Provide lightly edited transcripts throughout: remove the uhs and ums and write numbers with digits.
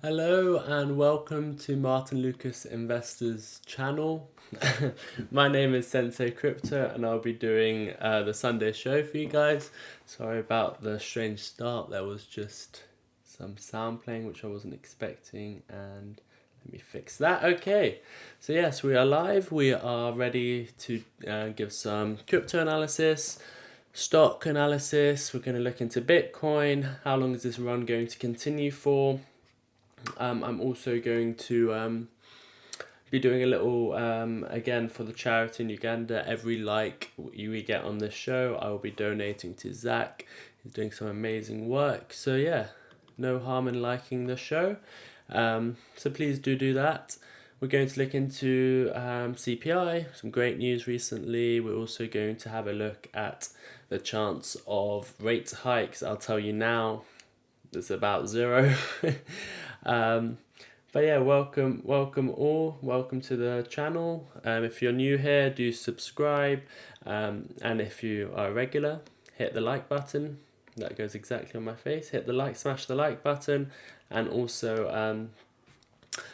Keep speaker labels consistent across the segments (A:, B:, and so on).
A: Hello and welcome to Martyn Lucas Investors Channel. My name is Sensei Crypto and I'll be doing the Sunday show for you guys. Sorry about the strange start, there was just some sound playing which I wasn't expecting, and let me fix that. Okay, so yes, we are live. We are ready to give some crypto analysis, stock analysis. We're going to look into Bitcoin. How long is this run going to continue for? I'm also going to be doing a little, again, for the charity in Uganda. Every like we get on this show, I will be donating to Zach. He's doing some amazing work. So yeah, no harm in liking the show. So please do that. We're going to look into CPI, some great news recently. We're also going to have a look at the chance of rate hikes. I'll tell you now, it's about zero. But yeah, welcome all. Welcome to the channel. If you're new here, do subscribe. And if you are a regular, hit the like button. That goes exactly on my face. Hit the like, smash the like button, and also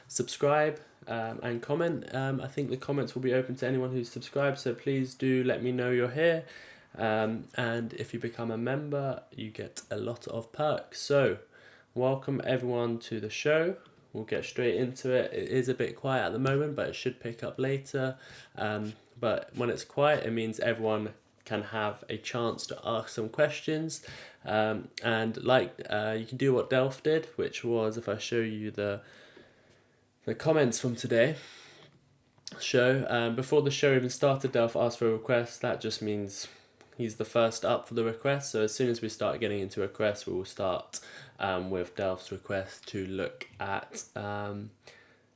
A: subscribe and comment. I think the comments will be open to anyone who's subscribed, so please do let me know you're here. And if you become a member, you get a lot of perks. So welcome everyone to the show. We'll get straight into it. It is a bit quiet at the moment, but it should pick up later. But when it's quiet, it means everyone can have a chance to ask some questions. And you can do what Delph did, which was, if I show you the comments from today show, before the show even started, Delph asked for a request. That just means he's the first up for the request. So as soon as we start getting into requests, we will start with Delph's request to look at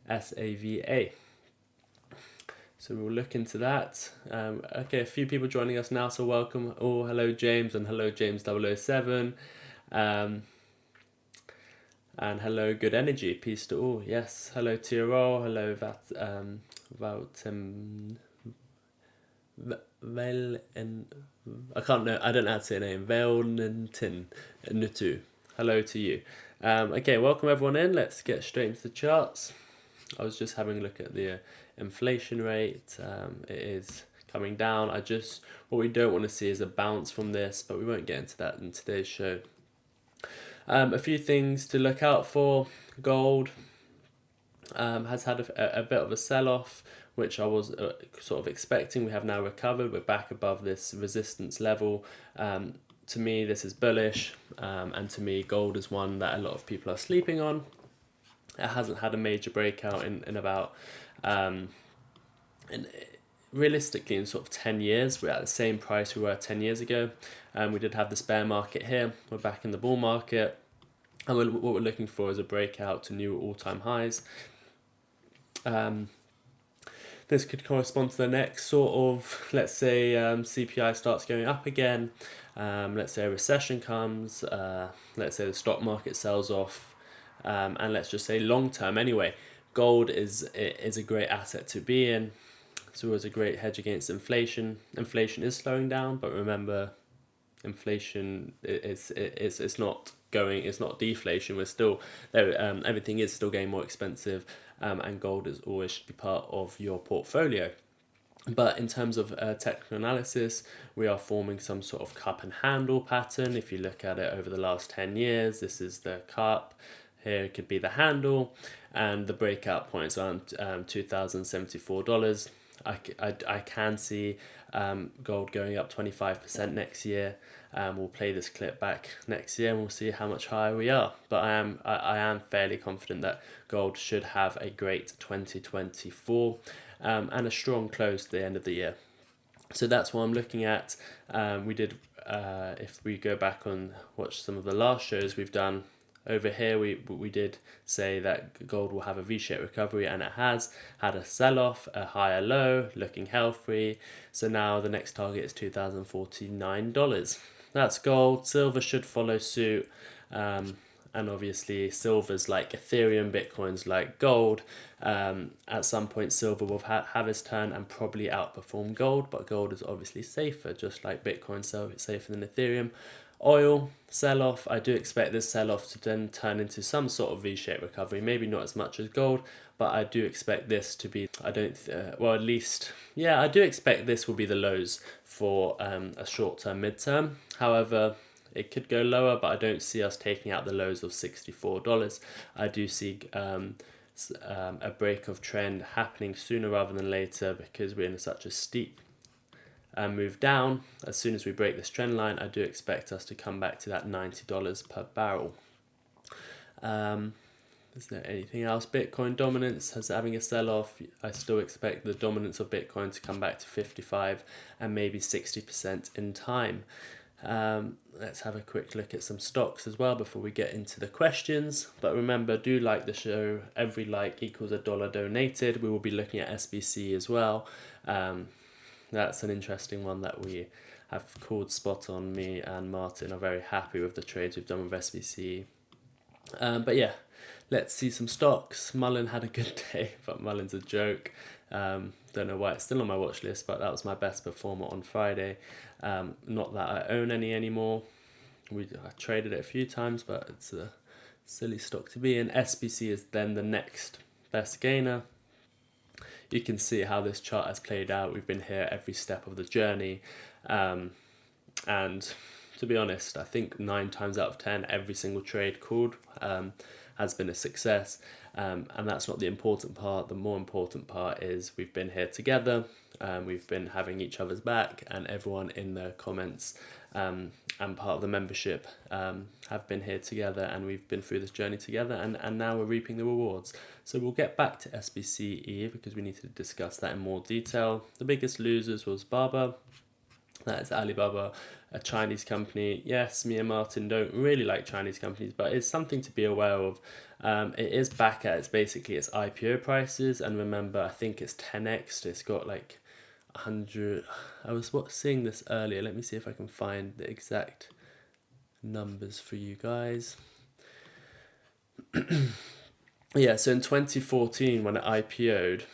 A: SAVA. So we'll look into that. Okay, a few people joining us now, so welcome. Oh, hello James, and hello James007. And hello Good Energy, peace to all. Yes, hello Tiro, hello Vautem. I don't know how to say your name. Valentin Nutu. Hello to you. Okay, welcome everyone in. Let's get straight into the charts. I was just having a look at the inflation rate. It is coming down. What we don't want to see is a bounce from this, but we won't get into that in today's show. A few things to look out for. Gold has had a bit of a sell-off, which I was sort of expecting. We have now recovered. We're back above this resistance level. To me, this is bullish, and to me, gold is one that a lot of people are sleeping on. It hasn't had a major breakout in about, realistically, in sort of 10 years. We're at the same price we were 10 years ago. We did have this bear market here. We're back in the bull market. And what we're looking for is a breakout to new all-time highs. This could correspond to the next sort of, let's say CPI starts going up again, let's say a recession comes, let's say the stock market sells off, and let's just say long term anyway, gold is a great asset to be in. It's always a great hedge against inflation. Inflation is slowing down, but remember, inflation it's not deflation. We're still there. Everything is still getting more expensive, and gold is always should be part of your portfolio. But in terms of technical analysis, we are forming some sort of cup and handle pattern. If you look at it over the last 10 years, this is the cup. Here it could be the handle, and the breakout points around $2,074. I can see gold going up 25% next year. We'll play this clip back next year and we'll see how much higher we are. But I am fairly confident that gold should have a great 2024 and a strong close to the end of the year. So that's what I'm looking at. We did, if we go back and watch some of the last shows we've done, over here we did say that gold will have a V-shaped recovery, and it has had a sell-off, a higher low, looking healthy. So now the next target is $2,049. That's gold. Silver should follow suit, and obviously silver's like Ethereum, Bitcoin's like gold. At some point silver will have its turn and probably outperform gold, but gold is obviously safer, just like Bitcoin safer than Ethereum. Oil sell-off, I do expect this sell-off to then turn into some sort of V-shaped recovery, maybe not as much as gold, but I do expect this to be, I do expect this will be the lows for a short-term, mid-term. However, it could go lower, but I don't see us taking out the lows of $64. I do see a break of trend happening sooner rather than later, because we're in such a steep move down. As soon as we break this trend line, I do expect us to come back to that $90 per barrel. Is there anything else? Bitcoin dominance has having a sell-off. I still expect the dominance of Bitcoin to come back to 55 and maybe 60% in time. Let's have a quick look at some stocks as well before we get into the questions. But remember, do like the show. Every like equals $1 donated. We will be looking at SBC as well. That's an interesting one that we have called spot on. Me and Martyn are very happy with the trades we've done with SBC. But yeah, let's see some stocks. Mullen had a good day, but Mullen's a joke. Don't know why it's still on my watch list, but that was my best performer on Friday. Not that I own any anymore. I traded it a few times, but it's a silly stock to be in. SBC is then the next best gainer. You can see how this chart has played out. We've been here every step of the journey. And to be honest, I think 9 times out of 10, every single trade called has been a success. And that's not the important part. The more important part is we've been here together. We've been having each other's back, and everyone in the comments and part of the membership have been here together, and we've been through this journey together, and now we're reaping the rewards. So we'll get back to SBCE because we need to discuss that in more detail. The biggest losers was Baba. That is Alibaba, a Chinese company. Yes, me and Martyn don't really like Chinese companies, but it's something to be aware of. It is back at its IPO prices, and remember, I think it's 10x. It's got like 100. I was seeing this earlier. Let me see if I can find the exact numbers for you guys. Yeah, so in 2014 when it IPO'd,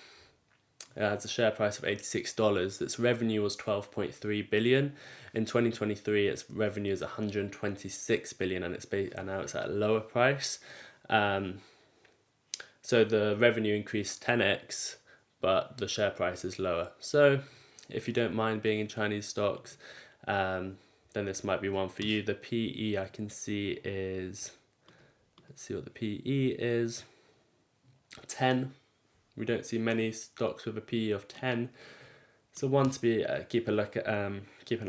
A: it has a share price of $86. Its revenue was $12.3 billion. In 2023, its revenue is $126 billion, and now it's at a lower price. So the revenue increased 10x, but the share price is lower. So if you don't mind being in Chinese stocks, then this might be one for you. The PE I can see is, let's see what the PE is, 10. We don't see many stocks with a PE of 10. So one to be keep an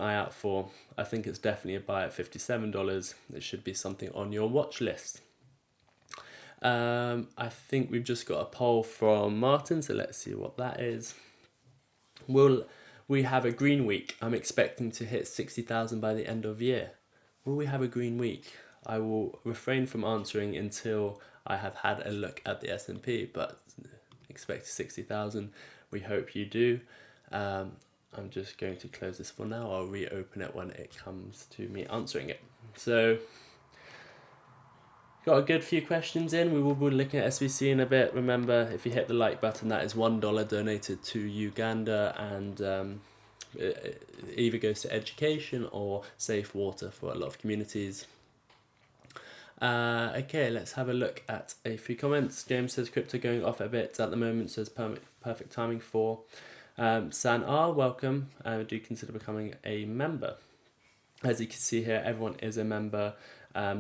A: eye out for. I think it's definitely a buy at $57. It should be something on your watch list. I think we've just got a poll from Martyn, so let's see what that is. Will we have a green week? I'm expecting to hit 60,000 by the end of year. Will we have a green week? I will refrain from answering until I have had a look at the S&P, but expect 60,000. We hope you do. I'm just going to close this for now. I'll reopen it when it comes to me answering it. So, got a good few questions in. We will be looking at SVC in a bit. Remember, if you hit the like button, that is $1 donated to Uganda, and it either goes to education or safe water for a lot of communities. Okay, let's have a look at a few comments. James says crypto going off a bit at the moment, says perfect timing for. San R, welcome. Do consider becoming a member. As you can see here, everyone is a member.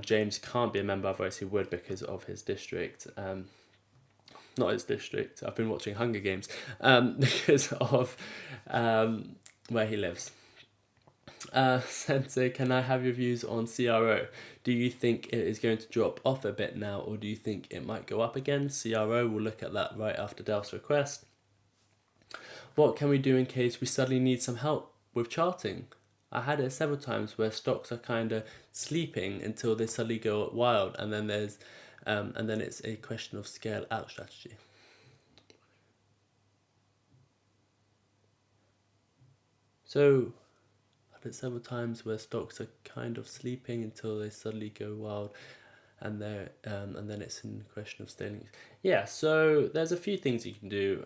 A: James can't be a member, otherwise he would because of his district. Not his district, I've been watching Hunger Games, because of where he lives. Sensei, can I have your views on CRO? Do you think it is going to drop off a bit now, or do you think it might go up again? CRO, we'll look at that right after Del's request. What can we do in case we suddenly need some help with charting? I had it several times where stocks are kind of sleeping until they suddenly go wild, and then it's a question of scale out strategy. So, I've had it several times where stocks are kind of sleeping until they suddenly go wild, and then it's in the question of staying. Yeah, so there's a few things you can do.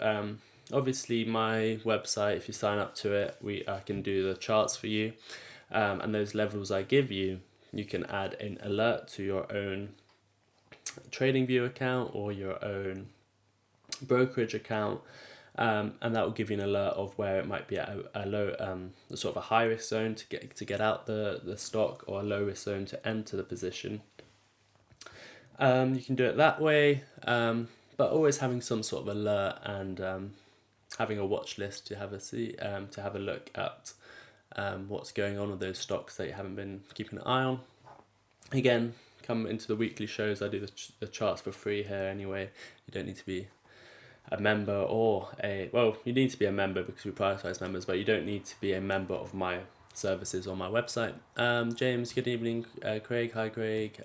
A: Obviously, my website, if you sign up to it, I can do the charts for you, and those levels I give you, you can add an alert to your own TradingView account or your own brokerage account, and that will give you an alert of where it might be at a low, sort of a high risk zone to get out the stock, or a low risk zone to enter the position. You can do it that way, but always having some sort of alert, and having a watch list to have a look at what's going on with those stocks that you haven't been keeping an eye on. Again, come into the weekly shows. I do the charts for free here anyway. You don't need to be a member you need to be a member because we prioritize members, but you don't need to be a member of my services on my website. James, good evening. Craig, hi Craig.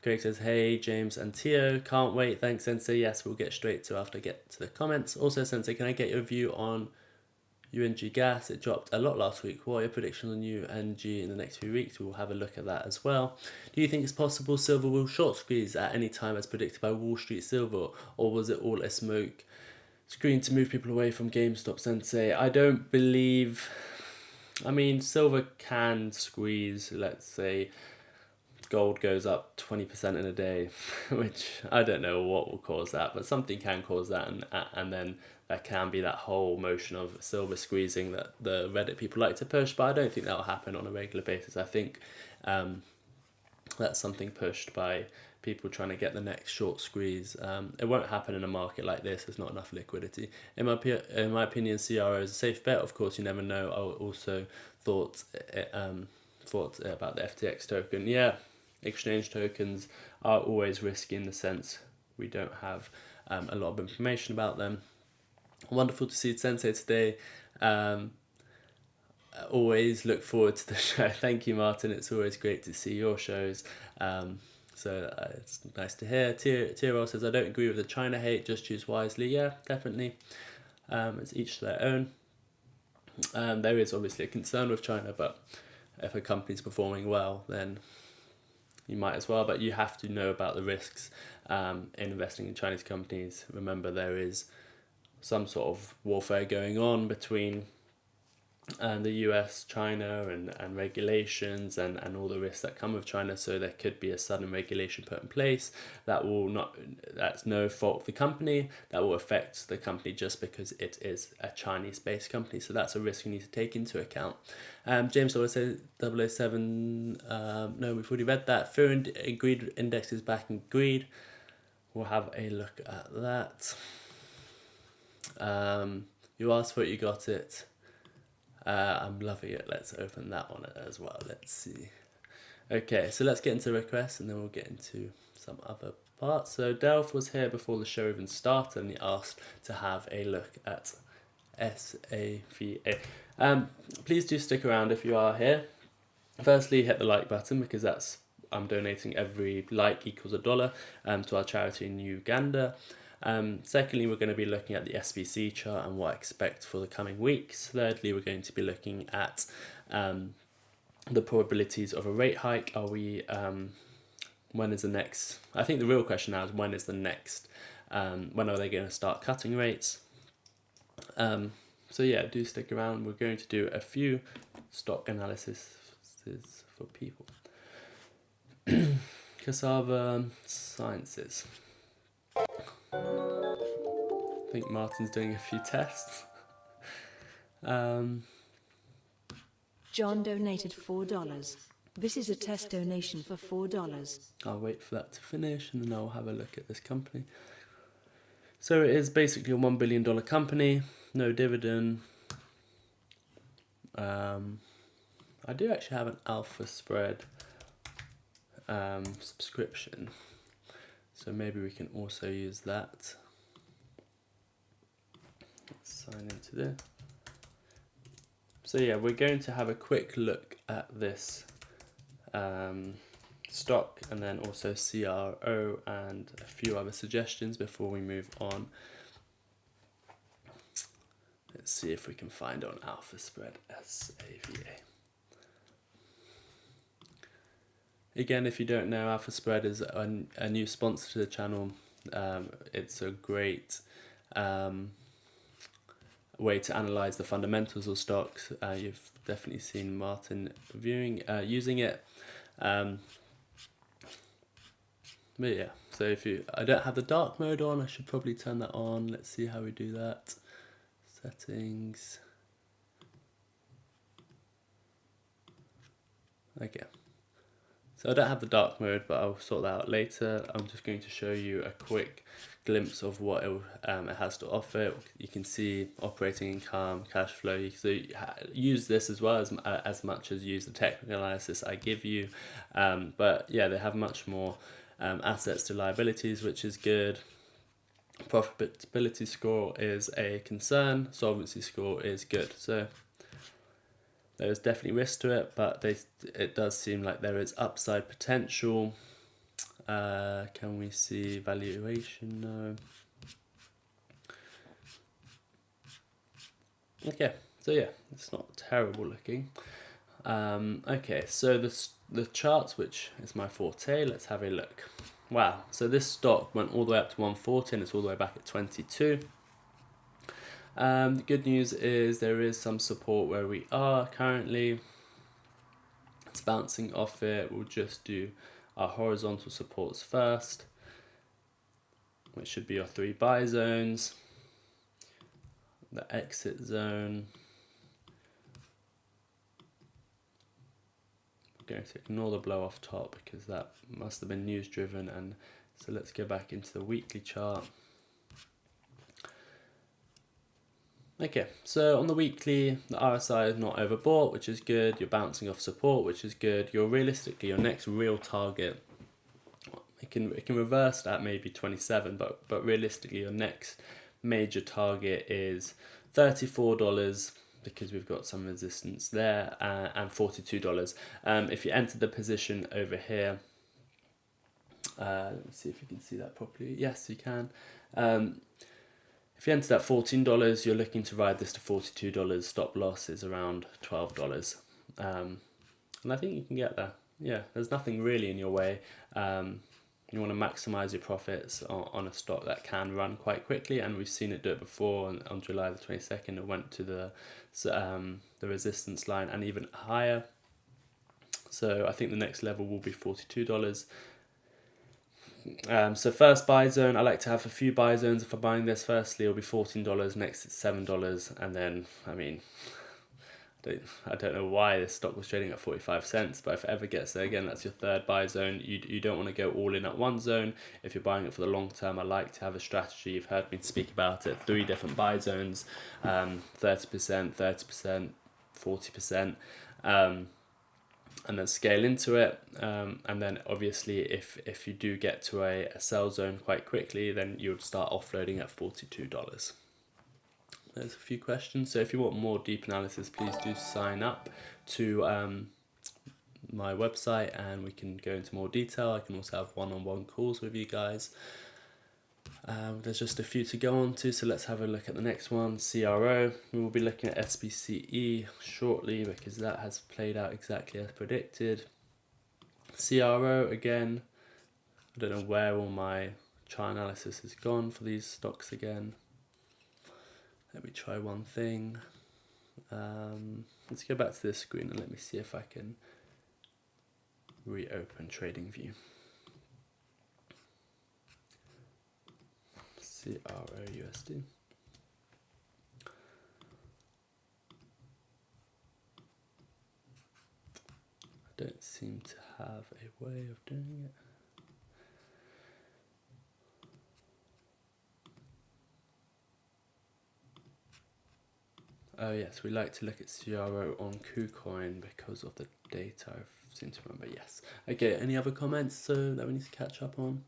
A: Craig says, hey James and Tio, can't wait, thanks Sensei. Yes, we'll get straight to after I get to the comments. Also Sensei, can I get your view on UNG gas? It dropped a lot last week. What are your predictions on UNG in the next few weeks? We'll have a look at that as well. Do you think it's possible silver will short squeeze at any time as predicted by Wall Street Silver, or was it all a smoke screen to move people away from GameStop, Sensei? I don't believe... silver can squeeze, let's say gold goes up 20% in a day, which I don't know what will cause that, but something can cause that, and then there can be that whole motion of silver squeezing that the Reddit people like to push, but I don't think that will happen on a regular basis. I think that's something pushed by people trying to get the next short squeeze. It won't happen in a market like this. There's not enough liquidity. In my opinion, CRO is a safe bet. Of course, you never know. I also thought about the FTX token. Yeah, exchange tokens are always risky in the sense we don't have a lot of information about them. Wonderful to see Sensei today. Always look forward to the show. Thank you, Martin. It's always great to see your shows. It's nice to hear. Tyrell says, I don't agree with the China hate, just choose wisely. Yeah, definitely. It's each their own. There is obviously a concern with China, but if a company's performing well, then you might as well. But you have to know about the risks in investing in Chinese companies. Remember, there is some sort of warfare going on between the US, China, and regulations and all the risks that come with China. So there could be a sudden regulation put in place that's no fault of the company, that will affect the company just because it is a Chinese based company. So that's a risk you need to take into account. James says 007, no, we've already read that. Fear and greed index is back in greed. We'll have a look at that. You asked for it, you got it. I'm loving it. Let's open that one as well. Let's see. Okay, so let's get into requests and then we'll get into some other parts. So Delph was here before the show even started and he asked to have a look at SAVA. Please do stick around if you are here. Firstly, hit the like button because I'm donating every like equals $1 to our charity in Uganda. Secondly, we're going to be looking at the SBC chart and what I expect for the coming weeks. Thirdly, we're going to be looking at the probabilities of a rate hike. When is the next? I think the real question now is when is the next? When are they going to start cutting rates? So yeah, do stick around. We're going to do a few stock analyses for people. Cassava Sciences. I think Martin's doing a few tests.
B: John donated $4. This is a test donation for $4.
A: I'll wait for that to finish and then I'll have a look at this company. So it is basically a $1 billion company, no dividend. I do actually have an alpha spread subscription, so maybe we can also use that. Let's sign into this. So yeah, we're going to have a quick look at this stock and then also CRO and a few other suggestions before we move on. Let's see if we can find on alpha spread SAVA. Again, if you don't know, alpha spread is a new sponsor to the channel. It's a great way to analyze the fundamentals of stocks. You've definitely seen Martin using it. But yeah, so I don't have the dark mode on, I should probably turn that on. Let's see how we do that. Settings. Okay. So I don't have the dark mode, but I'll sort that out later. I'm just going to show you a quick glimpse of what it has to offer. You can see operating income, cash flow. Use this as well as much as use the technical analysis I give you. But yeah, they have much more assets to liabilities, which is good. Profitability score is a concern. Solvency score is good. So there's definitely risk to it, but it does seem like there is upside potential. Can we see valuation? No. Okay, so yeah, it's not terrible looking. Okay, so the charts, which is my forte, let's have a look. Wow, so this stock went all the way up to 140 and it's all the way back at 22. The good news is there is some support where we are currently. It's bouncing off it. We'll just do our horizontal supports first, which should be our 3 buy zones, the exit zone. We're going to ignore the blow off top because that must have been news driven, and so let's go back into the weekly chart. Okay, so on the weekly, the RSI is not overbought, which is good. You're bouncing off support, which is good. You're realistically your next real target. It can reverse at maybe 27, but realistically your next major target is $34 because we've got some resistance there, and $42. If you enter the position over here, let me see if you can see that properly. Yes, you can. If you enter that $14, you're looking to ride this to $42. Stop loss is around $12. And I think you can get there. Yeah, there's nothing really in your way. You want to maximize your profits on a stock that can run quite quickly, and we've seen it do it before. On July the 22nd, it went to the resistance line and even higher. So I think the next level will be $42. So first buy zone, I like to have a few buy zones. If I'm buying this, firstly it'll be $14, next it's $7, and then I don't know why this stock was trading at 45 cents, but if it ever gets there again, that's your third buy zone. You don't want to go all in at one zone. If you're buying it for the long term, I like to have a strategy. You've heard me speak about it, 3 different buy zones, 30%, 40%, and then scale into it. And then obviously if you do get to a sell zone quite quickly, then you would start offloading at $42. There's a few questions. So if you want more deep analysis, please do sign up to my website and we can go into more detail. I can also have one-on-one calls with you guys. There's just a few to go on to, so let's have a look at the next one. CRO, we will be looking at SBCE shortly because that has played out exactly as predicted. CRO, again, I don't know where all my chart analysis has gone for these stocks again. Let me try one thing. Let's go back to this screen and let me see if I can reopen TradingView. CRO USD. I don't seem to have a way of doing it. Oh yes, we like to look at CRO on KuCoin because of the data, I seem to remember, yes. Okay, any other comments that we need to catch up on?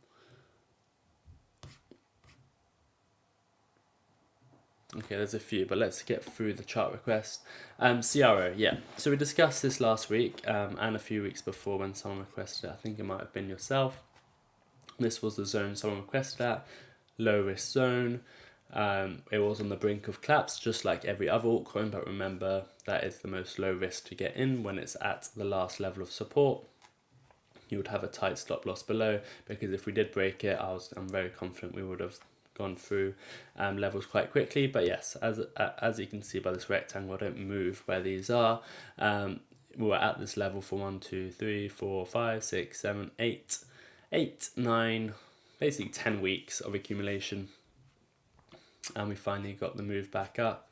A: Okay, there's a few, but let's get through the chart request. CRO, yeah. So we discussed this last week and a few weeks before when someone requested it. I think it might have been yourself. This was the zone someone requested at, low risk zone. It was on the brink of collapse, just like every other altcoin, but remember that is the most low risk to get in when it's at the last level of support. You would have a tight stop loss below, because if we did break it, I'm very confident we would have gone through levels quite quickly. But yes, as you can see by this rectangle, I don't move where these are. we were at this level for 1, 2, 3, 4, 5, 6, 7, 8, 9, basically 10 weeks of accumulation, and we finally got the move back up.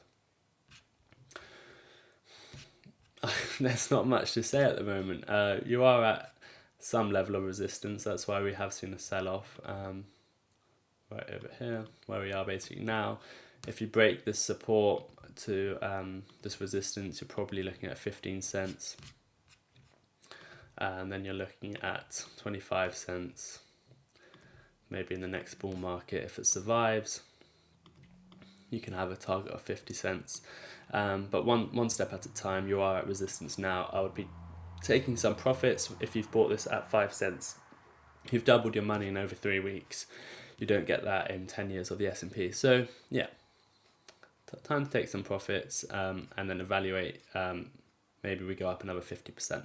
A: There's not much to say at the moment. You are at some level of resistance. That's why we have seen a sell-off right over here, where we are basically now. If you break this support to this resistance, you're probably looking at 15 cents. And then you're looking at 25 cents, maybe in the next bull market. If it survives, you can have a target of 50 cents. But one step at a time. You are at resistance now. I would be taking some profits if you've bought this at 5 cents. You've doubled your money in over 3 weeks. You don't get that in 10 years of the S&P. So yeah, time to take some profits and then evaluate. Maybe we go up another 50%.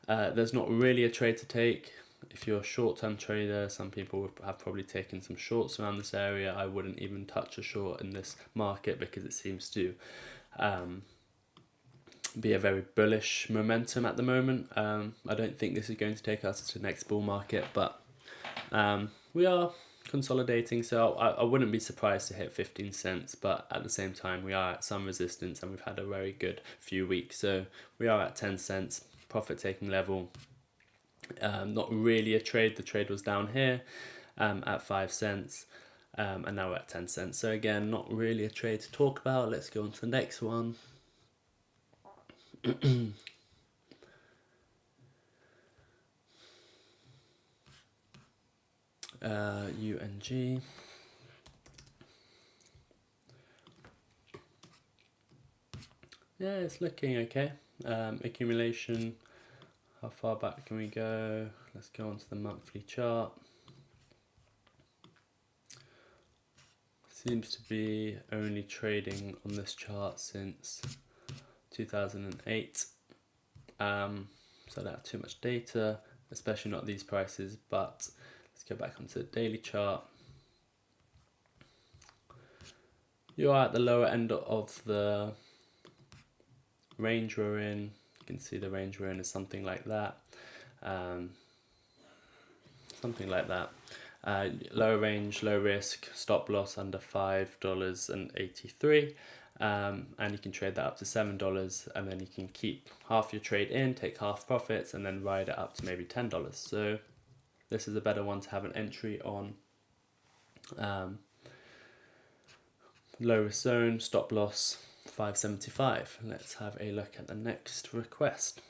A: There's not really a trade to take. If you're a short-term trader, some people have probably taken some shorts around this area. I wouldn't even touch a short in this market because it seems to be a very bullish momentum at the moment. I don't think this is going to take us to the next bull market, but we are consolidating, so I wouldn't be surprised to hit 15 cents, but at the same time we are at some resistance and we've had a very good few weeks. So we are at 10 cents, profit taking level. Not really a trade. The trade was down here at 5 cents and now we're at 10 cents. So again, not really a trade to talk about. Let's go on to the next one. UNG. Yeah, it's looking okay. Accumulation. How far back can we go? Let's go onto the monthly chart. Seems to be only trading on this chart since 2008. So I don't have too much data, especially not these prices, but let's go back onto the daily chart. You are at the lower end of the range we're in. You can see the range we're in is something like that. Low range, low risk, stop loss under $5.83, and you can trade that up to $7, and then you can keep half your trade in, take half profits, and then ride it up to maybe $10. So this is a better one to have an entry on. Low risk zone, stop loss 575. Let's have a look at the next request.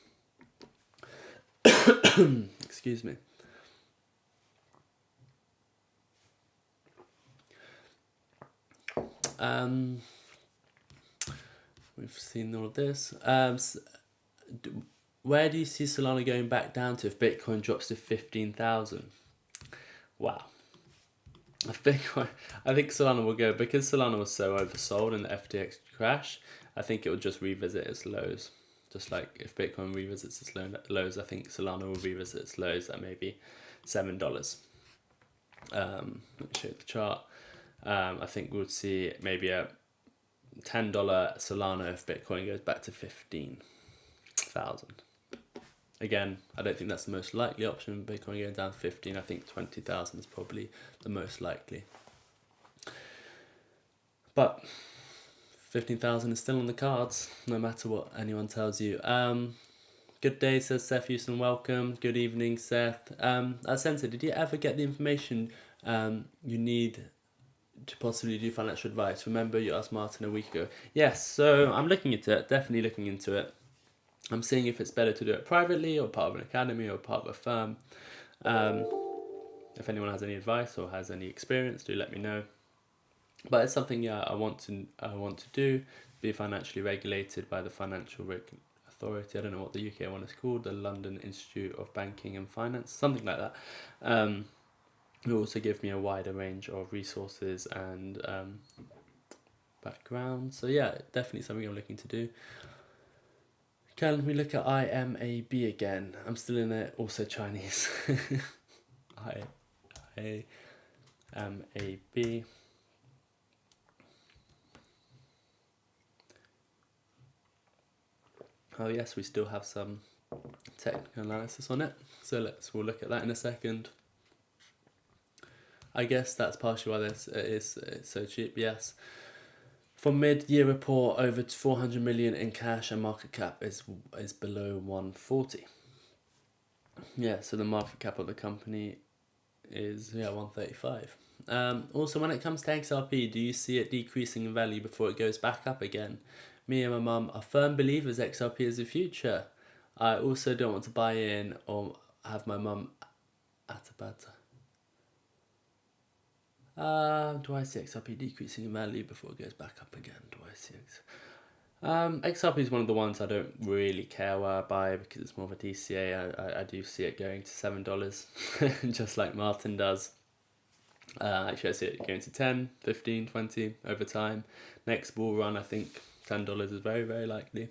A: Excuse me. We've seen all of this. Where do you see Solana going back down to if Bitcoin drops to 15,000? Wow. If Bitcoin, I think Solana will go, because Solana was so oversold in the FTX crash, I think it will just revisit its lows. Just like if Bitcoin revisits its lows, I think Solana will revisit its lows at maybe $7. Let me show you the chart. I think we'll see maybe a $10 Solana if Bitcoin goes back to 15,000. Again, I don't think that's the most likely option. Bitcoin going down to 15, I think 20,000 is probably the most likely. But 15,000 is still on the cards, no matter what anyone tells you. Good day, says Seth Houston, welcome. Good evening, Seth. Sensei, did you ever get the information you need to possibly do financial advice? Remember you asked Martyn a week ago. Yes, so I'm looking into it, definitely looking into it. I'm seeing if it's better to do it privately or part of an academy or part of a firm. If anyone has any advice or has any experience, do let me know. But it's something I want to do, be financially regulated by the Financial Authority. I don't know what the UK one is called, the London Institute of Banking and Finance, something like that. It will also give me a wider range of resources and background. So yeah, definitely something I'm looking to do. Can we look at IMAB again? I'm still in it, also Chinese. IMAB. Oh yes, we still have some technical analysis on it, so we'll look at that in a second. I guess that's partially why it's so cheap. Yes, for mid-year report, over 400 million in cash, and market cap is below 140. Yeah, so the market cap of the company is 135. Also, when it comes to XRP, do you see it decreasing in value before it goes back up again? Me and my mum are firm believers XRP is the future. I also don't want to buy in or have my mum at a bad time. Do I see XRP decreasing in value before it goes back up again? Do I see XRP is one of the ones I don't really care where I buy because it's more of a DCA. I do see it going to $7, just like Martyn does. Actually, I see it going to 10, 15, 20 over time. Next bull run, I think $10 is very, very likely.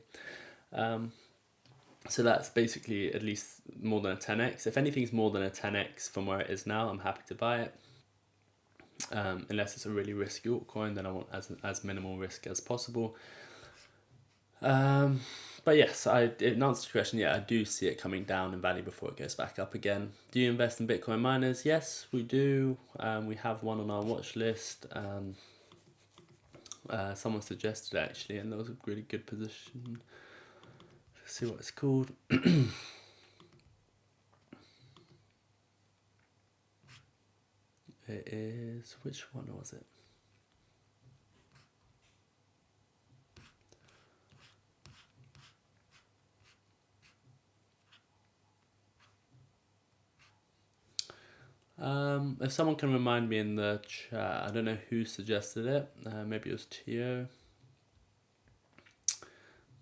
A: So that's basically at least more than a 10x. If anything's more than a 10x from where it is now, I'm happy to buy it. Unless it's a really risky altcoin, then I want as minimal risk as possible. But yes, in answer to the question, I do see it coming down in value before it goes back up again. Do you invest in Bitcoin miners? Yes, we do. We have one on our watch list. Someone suggested it actually, and that was a really good position. Let's see what it's called. It is, which one was it? If someone can remind me in the chat, I don't know who suggested it. Maybe it was Tio.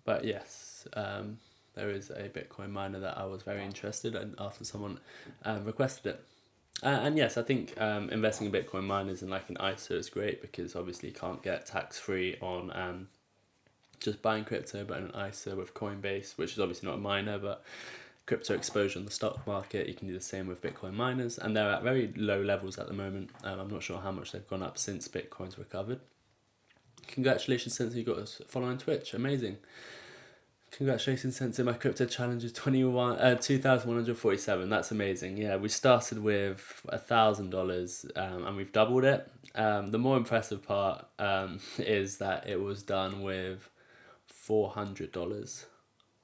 A: But yes, there is a Bitcoin miner that I was very interested in after someone requested it. And yes, I think investing in Bitcoin miners and like an ISA is great because obviously you can't get tax-free on just buying crypto, but an ISA with Coinbase, which is obviously not a miner, but crypto exposure on the stock market, you can do the same with Bitcoin miners, and they're at very low levels at the moment. I'm not sure how much they've gone up since Bitcoin's recovered. Congratulations, Sensei, you got us following on Twitch, amazing. Congratulations, Sensei, my crypto challenge is 2,147, that's amazing. Yeah, we started with $1,000 and we've doubled it. The more impressive part is that it was done with $400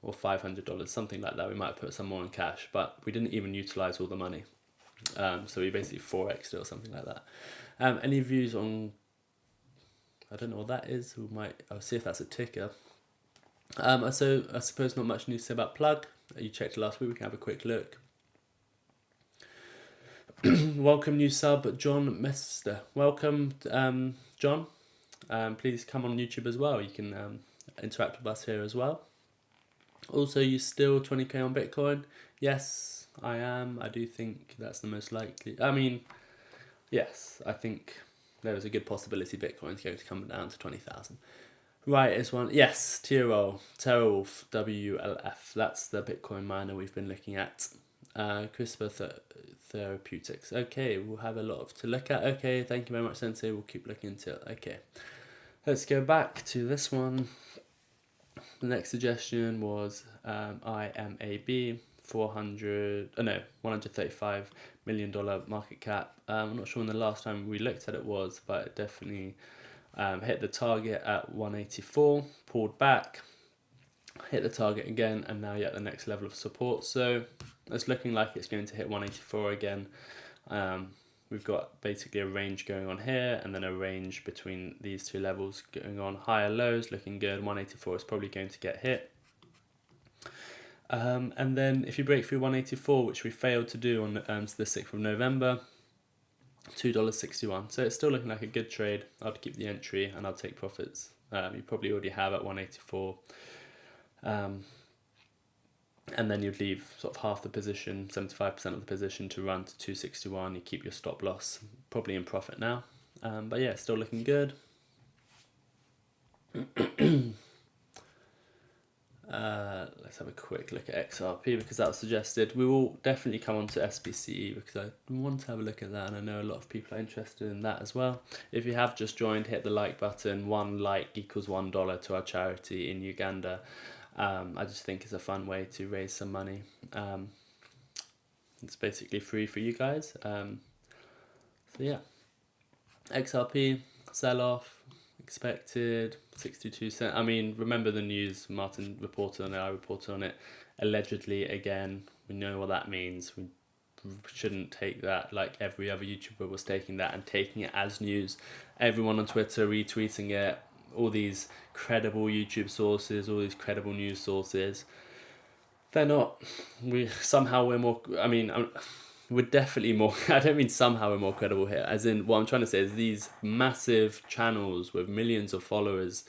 A: or $500, something like that. We might have put some more in cash, but we didn't even utilize all the money. So we basically 4x'd it or something like that. Any views on, I don't know what that is, I'll see if that's a ticker. So I suppose not much news to say about Plug. You checked it last week, we can have a quick look. Welcome new sub, John Mester. Welcome, John. Please come on YouTube as well. You can interact with us here as well. Also, you still 20k on Bitcoin? Yes, I am. I do think that's the most likely. I mean, yes, I think there is a good possibility Bitcoin's going to come down to 20,000. Right, is one. Yes, TerraWolf, WLF. That's the Bitcoin miner we've been looking at. CRISPR Therapeutics. Okay, we'll have a lot to look at. Okay, thank you very much, Sensei. We'll keep looking into it. Okay, let's go back to this one. The next suggestion was IMAB, $135 million market cap. I'm not sure when the last time we looked at it was, but it definitely hit the target at 184, pulled back, hit the target again, and now you're at the next level of support. So it's looking like it's going to hit 184 again. We've got basically a range going on here, and then a range between these two levels going on. Higher lows, looking good. 184 is probably going to get hit. And then if you break through 184, which we failed to do on the 6th of November, $2.61. So it's still looking like a good trade. I'd keep the entry and I'll take profits. You probably already have at 184. And then you'd leave sort of half the position, 75% of the position to run to 261. You keep your stop loss, probably in profit now. But yeah, still looking good. Let's have a quick look at XRP because that was suggested. We will definitely come on to SBCE because I want to have a look at that, and I know a lot of people are interested in that as well. If you have just joined, hit the like button. 1 like equals $1 to our charity in Uganda. I just think it's a fun way to raise some money. It's basically free for you guys. So yeah, XRP sell off expected 62 cents. I mean, remember the news? Martyn reported on it. I reported on it. Allegedly, again, we know what that means. We shouldn't take that like every other YouTuber was taking that and taking it as news. Everyone on Twitter retweeting it. All these credible YouTube sources, all these credible news sources. They're not. We're more. I mean, we're definitely more. I don't mean somehow we're more credible here. As in, what I'm trying to say is these massive channels with millions of followers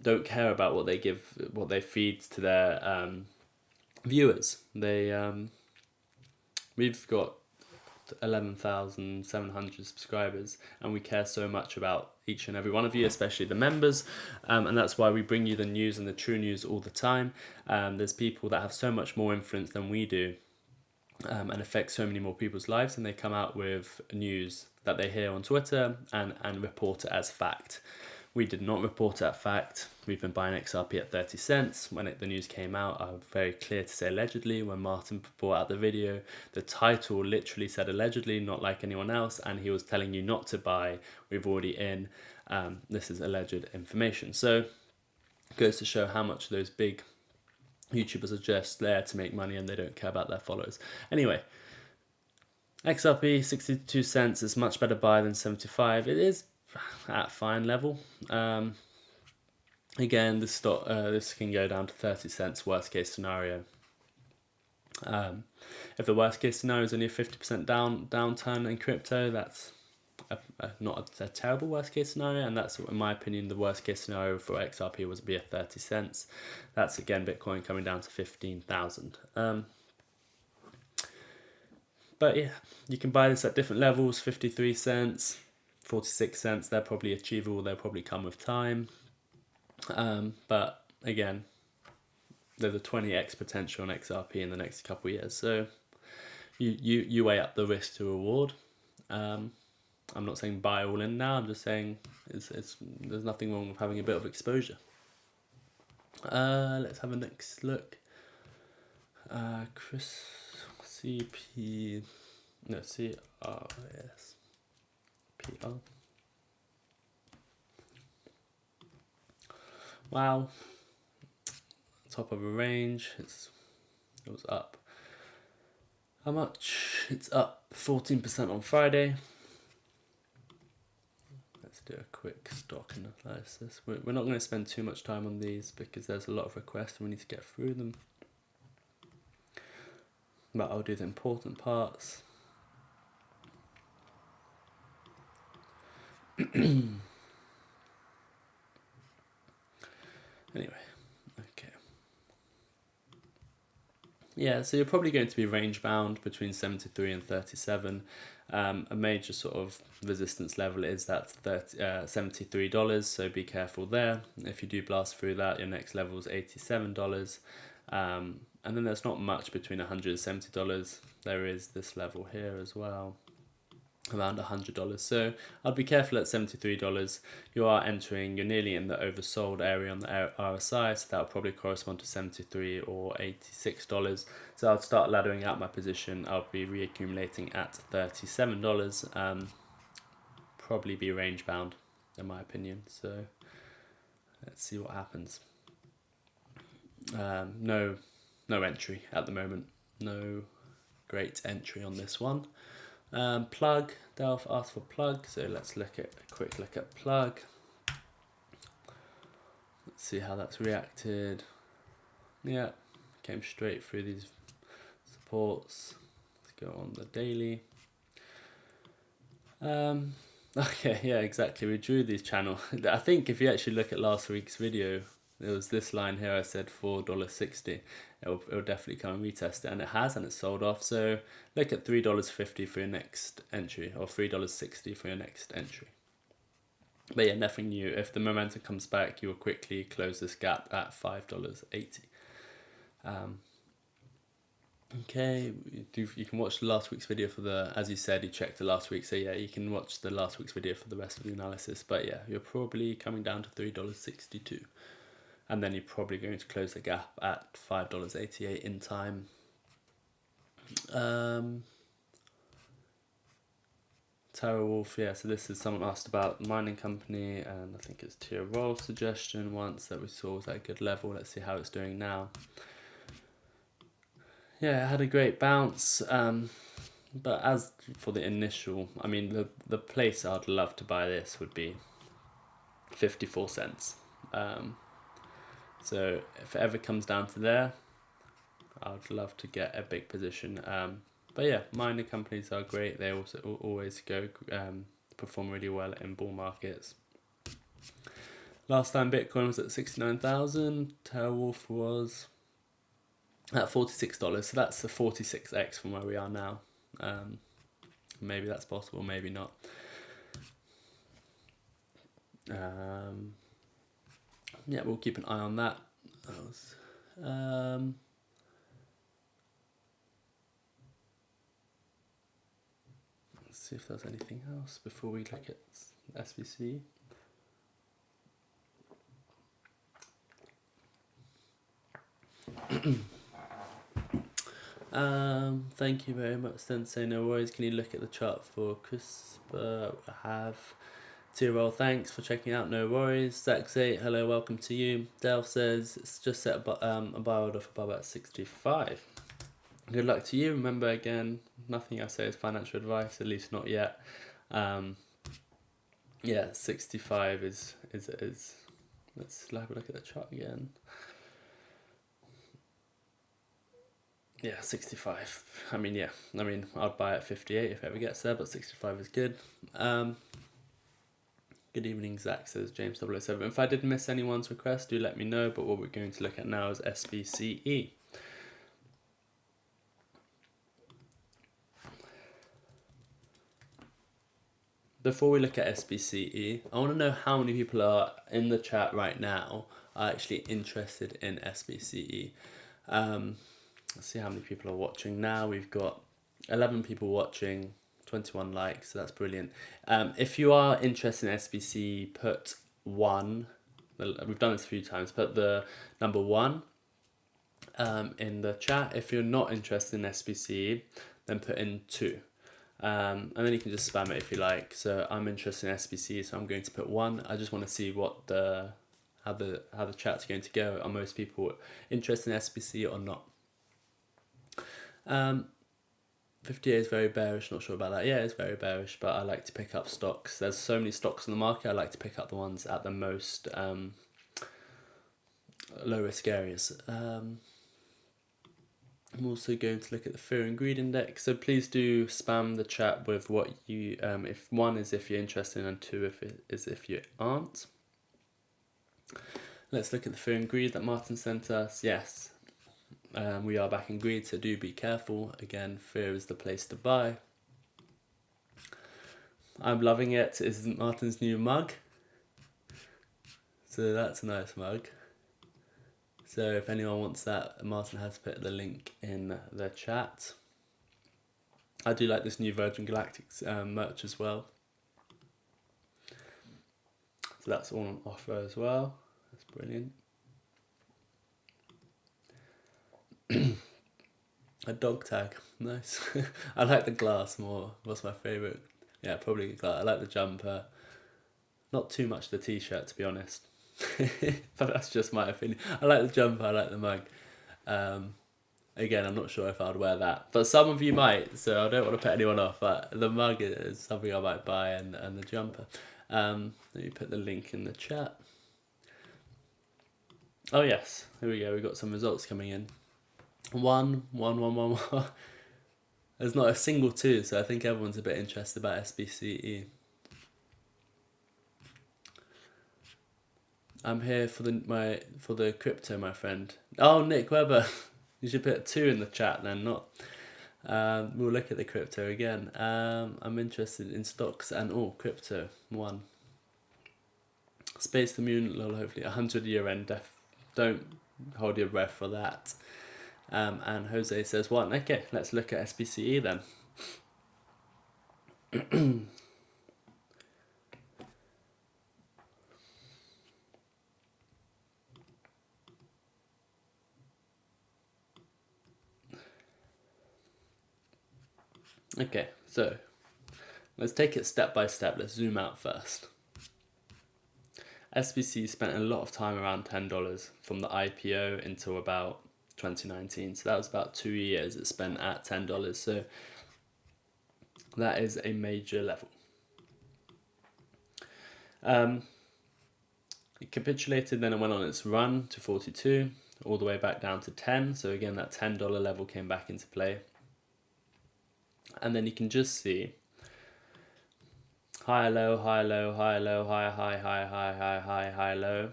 A: don't care about what they feed to their viewers. We've got 11,700 subscribers, and we care so much about each and every one of you, especially the members, and that's why we bring you the news and the true news all the time. There's people that have so much more influence than we do, and affect so many more people's lives, and they come out with news that they hear on Twitter and report it as fact. We did not report it at fact. We've been buying XRP at 30 cents. When the news came out, I was very clear to say allegedly. When Martyn brought out the video, the title literally said allegedly, not like anyone else, and he was telling you not to buy. We've already in. This is alleged information. So it goes to show how much those big YouTubers are just there to make money and they don't care about their followers. Anyway, XRP 62 cents is much better buy than 75. It is at fine level. Again, this can go down to 30 cents worst case scenario. If the worst case scenario is only a 50% downturn in crypto, that's not a terrible worst case scenario, and that's, in my opinion, the worst case scenario for XRP was to be at 30 cents. That's again Bitcoin coming down to 15,000. But yeah, you can buy this at different levels. 53 cents, 46 cents, they're probably achievable. They'll probably come with time. But again, there's a 20x potential on XRP in the next couple of years. So you weigh up the risk to reward. I'm not saying buy all in now. I'm just saying there's nothing wrong with having a bit of exposure. Let's have a next look. Chris CP no CRS PR. Wow, top of a range. It was up. How much? It's up 14% on Friday. Let's do a quick stock analysis. We're not going to spend too much time on these because there's a lot of requests and we need to get through them. But I'll do the important parts. Anyway, okay. Yeah, so you're probably going to be range bound between 73 and 37. A major sort of resistance level is that $73, so be careful there. If you do blast through that, your next level is $87. And then there's not much between $170. There is this level here as well, around $100. So I'd be careful at $73. You're nearly in the oversold area on the RSI, so that will probably correspond to $73 or $86. So I'll start laddering out my position. I'll be reaccumulating at $37. Probably be range bound in my opinion. So let's see what happens. No entry at the moment. No great entry on this one. Plug, Delph asked for plug, so let's look at a quick look at plug. Let's see how that's reacted. Yeah, came straight through these supports. Let's go on the daily. Okay, yeah, exactly. We drew these channel. I think if you actually look at last week's video, there was this line here. I said $4.60. It'll definitely come and retest it, and it has, and it's sold off. So look at $3.50 for your next entry, or $3.60 for your next entry. But yeah, nothing new. If the momentum comes back, you will quickly close this gap at $5.80. Okay, you can watch last week's video for the, as you said, you checked the last week, so yeah, you can watch the last week's video for the rest of the analysis. But yeah, you're probably coming down to $3.62. and then you're probably going to close the gap at $5.88 in time. TerraWolf, yeah, so this is someone asked about mining company, and I think it's tier roll suggestion once that we saw was at a good level. Let's see how it's doing now. Yeah, it had a great bounce, but as for the initial, I mean, the place I'd love to buy this would be 54 cents. So if it ever comes down to there, I'd love to get a big position. But yeah, mining companies are great. They also always perform really well in bull markets. Last time Bitcoin was at 69,000. TerraWolf was at $46. So that's a 46x from where we are now. Maybe that's possible, maybe not. Yeah, we'll keep an eye on that. Let's see if there's anything else before we look at SBC. Thank you very much, Sensei. No worries. Can you look at the chart for CRISPR? I have. Tyrell, thanks for checking out. No worries. Zax8, hello, welcome to you. Delph says it's just set a buy order for above at 65. Good luck to you. Remember, again, nothing I say is financial advice, at least not yet. Yeah, 65 is. Let's have a look at the chart again. Yeah, 65. I mean, I'd buy at 58 if it ever gets there, but 65 is good. Good evening, Zach, says James 007. If I did miss anyone's request, do let me know, but what we're going to look at now is SBCE. Before we look at SBCE, I want to know how many people are in the chat right now are actually interested in SBCE. Let's see how many people are watching now. We've got 11 people watching, 21 likes, so that's brilliant. If you are interested in SBC, put 1. We've done this a few times. Put the number 1 in the chat. If you're not interested in SBC, then put in 2. And then you can just spam it if you like. So I'm interested in SBC, so I'm going to put 1. I just want to see what how the chat's going to go. Are most people interested in SBC or not? 58 is very bearish, not sure about that. Yeah, it's very bearish, but I like to pick up stocks. There's so many stocks in the market, I like to pick up the ones at the most low risk areas. I'm also going to look at the Fear and Greed Index, so please do spam the chat with what you, if 1 is if you're interested and 2 if it is if you aren't. Let's look at the Fear and Greed that Martyn sent us. Yes. We are back in greed, so do be careful. Again, fear is the place to buy. I'm loving it. It's Martyn's new mug. So that's a nice mug. So if anyone wants that, Martyn has put the link in the chat. I do like this new Virgin Galactic merch as well. So that's all on offer as well. That's brilliant. A dog tag, nice. I like the glass more. What's my favourite? Yeah, probably the glass. I like the jumper. Not too much the t-shirt, to be honest. But that's just my opinion. I like the jumper, I like the mug. Again, I'm not sure if I'd wear that. But some of you might, so I don't want to put anyone off. But the mug is something I might buy, and the jumper. Let me put the link in the chat. Oh yes, here we go. We've got some results coming in. 1, 1, 1, 1, 1. There's not a single 2, so I think everyone's a bit interested about SBCE. I'm here for the crypto, my friend. Oh, Nick Webber, you should put 2 in the chat then. Not. We'll look at the crypto again. I'm interested in stocks and crypto. 1. Space the Moon. Lol, hopefully 100 year end. Don't hold your breath for that. And Jose says 1. Okay, let's look at SBCE then. Okay, so let's take it step by step. Let's zoom out first. SBC spent a lot of time around $10 from the IPO until about 2019. So that was about 2 years it spent at $10. So that is a major level. It capitulated, then it went on its run to 42, all the way back down to 10. So again, that $10 level came back into play. And then you can just see high, low, high, low, high, low, high, high, high, high, high, high, high, low.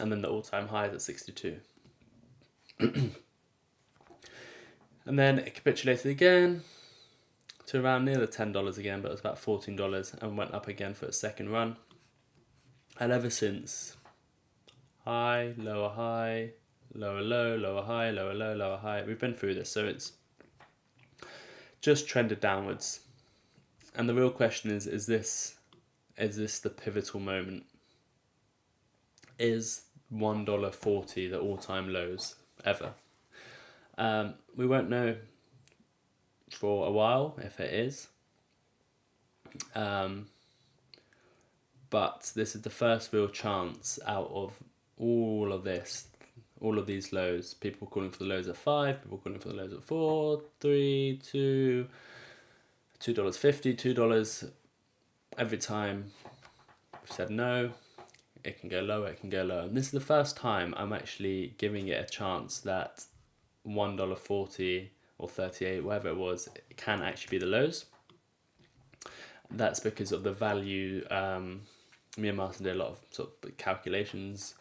A: And then the all-time high is at 62. And then it capitulated again to around near the $10 again, but it was about $14 and went up again for its second run. And ever since, high, lower high, lower low, lower high, lower low, lower high. We've been through this, so it's just trended downwards. And the real question is this the pivotal moment? Is $1.40 the all-time lows ever? We won't know for a while if it is. But this is the first real chance out of all of this, all of these lows. People calling for the lows at 5, people calling for the lows at 4, 3, 2, $2.50, $2. Every time we've said no, it can go lower, it can go lower. And this is the first time I'm actually giving it a chance that $1.40 or 38, whatever it was, it can actually be the lows. That's because of the value. Me and Martyn did a lot of sort of calculations,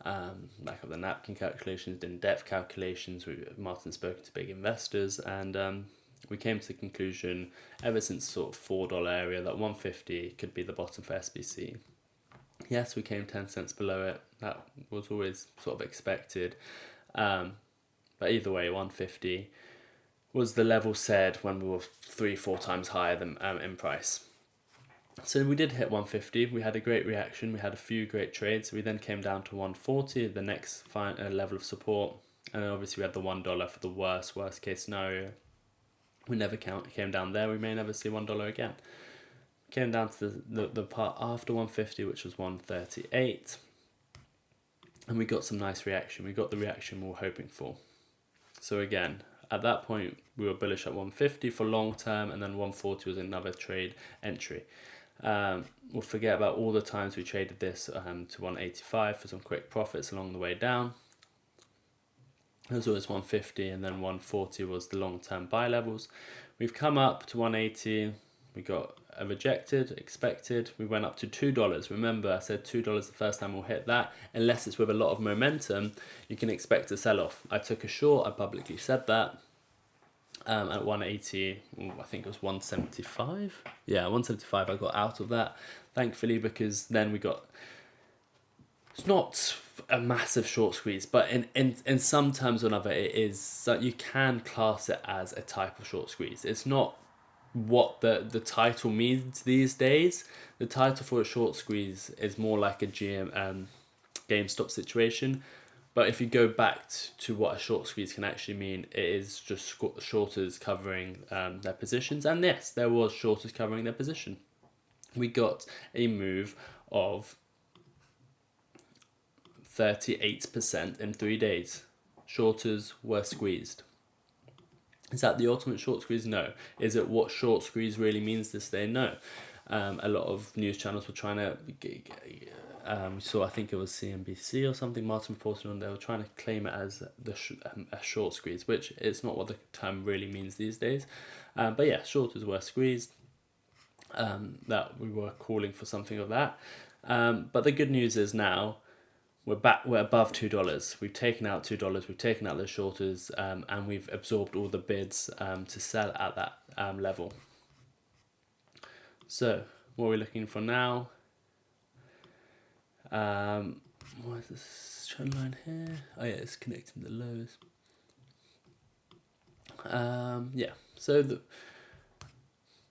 A: back of the napkin calculations, in-depth calculations. Martyn spoken to big investors, and we came to the conclusion, ever since sort of $4 area, that 150 could be the bottom for SBC. Yes, we came 10 cents below it. That was always sort of expected. But either way, 150 was the level said when we were 3-4 times higher than in price. So we did hit 150. We had a great reaction. We had a few great trades. We then came down to 140, the next level of support. And then obviously we had the $1 for the worst case scenario. We never came down there. We may never see $1 again. Came down to the part after 150, which was 138. And we got some nice reaction. We got the reaction we were hoping for. So again, at that point, we were bullish at 150 for long term, and then 140 was another trade entry. We'll forget about all the times we traded this to 185 for some quick profits along the way down. It was always 150, and then 140 was the long-term buy levels. We've come up to 180. We got a rejected, expected. We went up to $2. Remember, I said $2 the first time we'll hit that. Unless it's with a lot of momentum, you can expect a sell-off. I took a short. I publicly said that. At 180, I think it was 175. Yeah, 175. I got out of that, thankfully, because then we got. It's not a massive short squeeze, but in some terms or another, it is. So you can class it as a type of short squeeze. It's not what the title means these days. The title for a short squeeze is more like a GameStop situation. But if you go back to what a short squeeze can actually mean, it is just shorters covering their positions. And yes, there was shorters covering their position. We got a move of 38% in 3 days. Shorters were squeezed. Is that the ultimate short squeeze? No. Is it what short squeeze really means this day? No. A lot of news channels were trying to... So I think it was CNBC or something, Martyn reported on, they were trying to claim it as a short squeeze, which is not what the term really means these days. But yeah, shorters were squeezed. That we were calling for something of that. But the good news is now we're above $2. We've taken out $2, we've taken out the shorters, and we've absorbed all the bids to sell at that level. So what we're looking for now, what is this trend line here? Oh yeah, it's connecting the lows. Yeah, so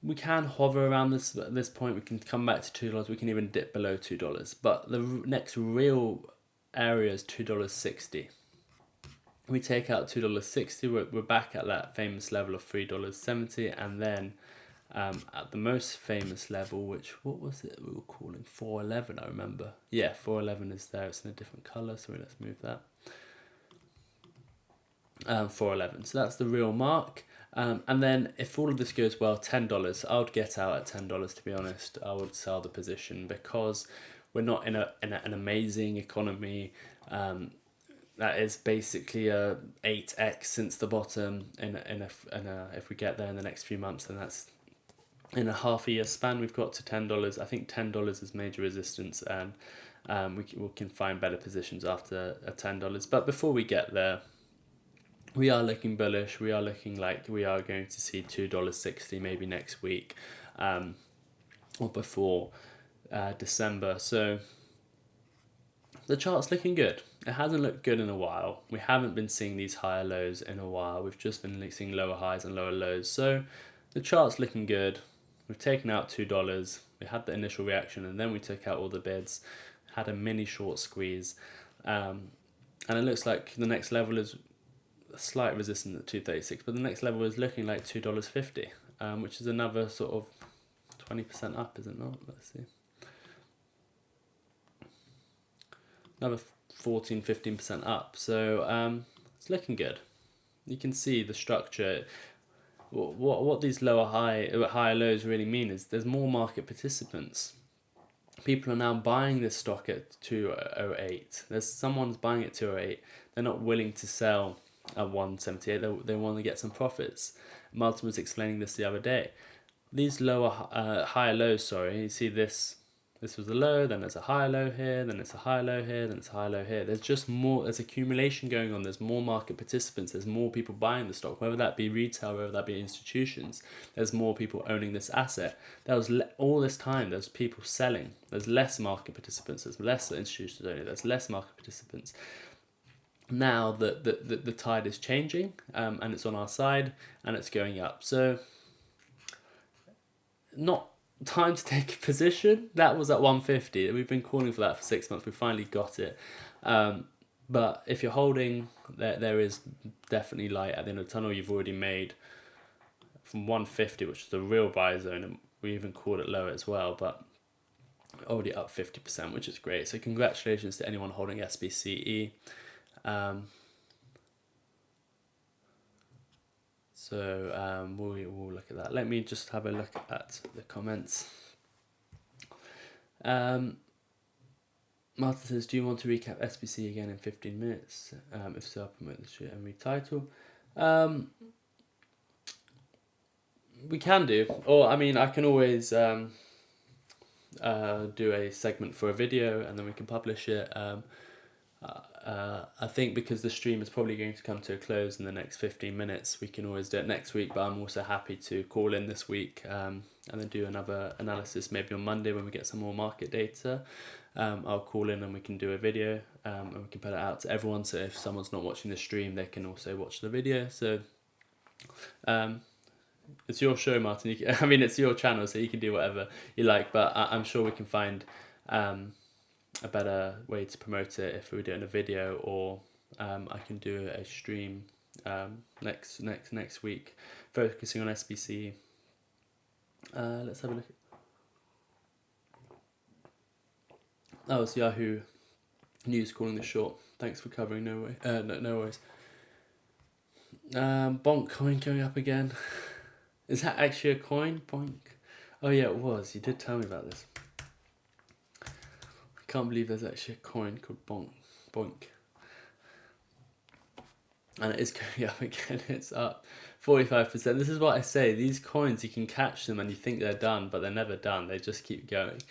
A: we can hover around this point. We can come back to $2. We can even dip below $2. But the next real area is $2.60. We take out $2.60, we're back at that famous level of $3.70, and then at the most famous level, which, what was it we were calling? 411, I remember. Yeah, 411 is there. It's in a different color, so let's move that. 411. So that's the real mark. And then if all of this goes well, $10. I would get out at $10, to be honest. I would sell the position because we're not in an amazing economy. That is basically a 8x since the bottom. If we get there in the next few months, then that's in a half a year span. We've got to $10. I think $10 is major resistance, and we can find better positions after $10. But before we get there, we are looking bullish. We are looking like we are going to see $2.60 maybe next week, or before December. So the chart's looking good. It hasn't looked good in a while. We haven't been seeing these higher lows in a while. We've just been seeing lower highs and lower lows. So the chart's looking good. We've taken out $2. We had the initial reaction, and then we took out all the bids. Had a mini short squeeze, and it looks like the next level is a slight resistance at 236, but the next level is looking like $2.50, which is another sort of 20% up, is it not? Let's see. Another 14-15% up. So it's looking good. You can see the structure. What these higher lows really mean is there's more market participants. People are now buying this stock at 208. There's someone's buying at 208. They're not willing to sell at 178. They want to get some profits. Martyn was explaining this the other day. These higher lows, you see this was the low, then there's a higher low here, then it's a higher low here, then it's a higher low here. There's just more, there's accumulation going on. There's more market participants. There's more people buying the stock, whether that be retail, whether that be institutions. There's more people owning this asset. There was all this time, there's people selling. There's less market participants. There's less institutions owning. There's less market participants. Now the tide is changing, and it's on our side, and it's going up. So not time to take a position. That was at 150. We've been calling for that for 6 months. We finally got it. But if you're holding, there is definitely light at the end of the tunnel. You've already made from 150, which is the real buy zone, and we even called it lower as well, but already up 50%, which is great. So congratulations to anyone holding SBCE. We'll look at that. Let me just have a look at the comments. Martyn says, do you want to recap SBC again in 15 minutes? If so, I'll promote the shit and retitle. We can do, or I mean, I can always do a segment for a video, and then we can publish it. I think because the stream is probably going to come to a close in the next 15 minutes, we can always do it next week, but I'm also happy to call in this week and then do another analysis maybe on Monday when we get some more market data. I'll call in and we can do a video, and we can put it out to everyone, so if someone's not watching the stream, they can also watch the video. So it's your show, Martyn. It's your channel, so you can do whatever you like, but I'm sure we can find a better way to promote it if we do it in a video, or I can do a stream next week focusing on SBC. Let's have a look. Oh, it's Yahoo News calling this short. Thanks for covering. No worries. Bonk coin going up again. Is that actually a coin? Bonk. Oh yeah, it was. You did tell me about this. I can't believe there's actually a coin called Boink. And it is going up again. It's up 45%. This is what I say. These coins, you can catch them and you think they're done, but they're never done. They just keep going.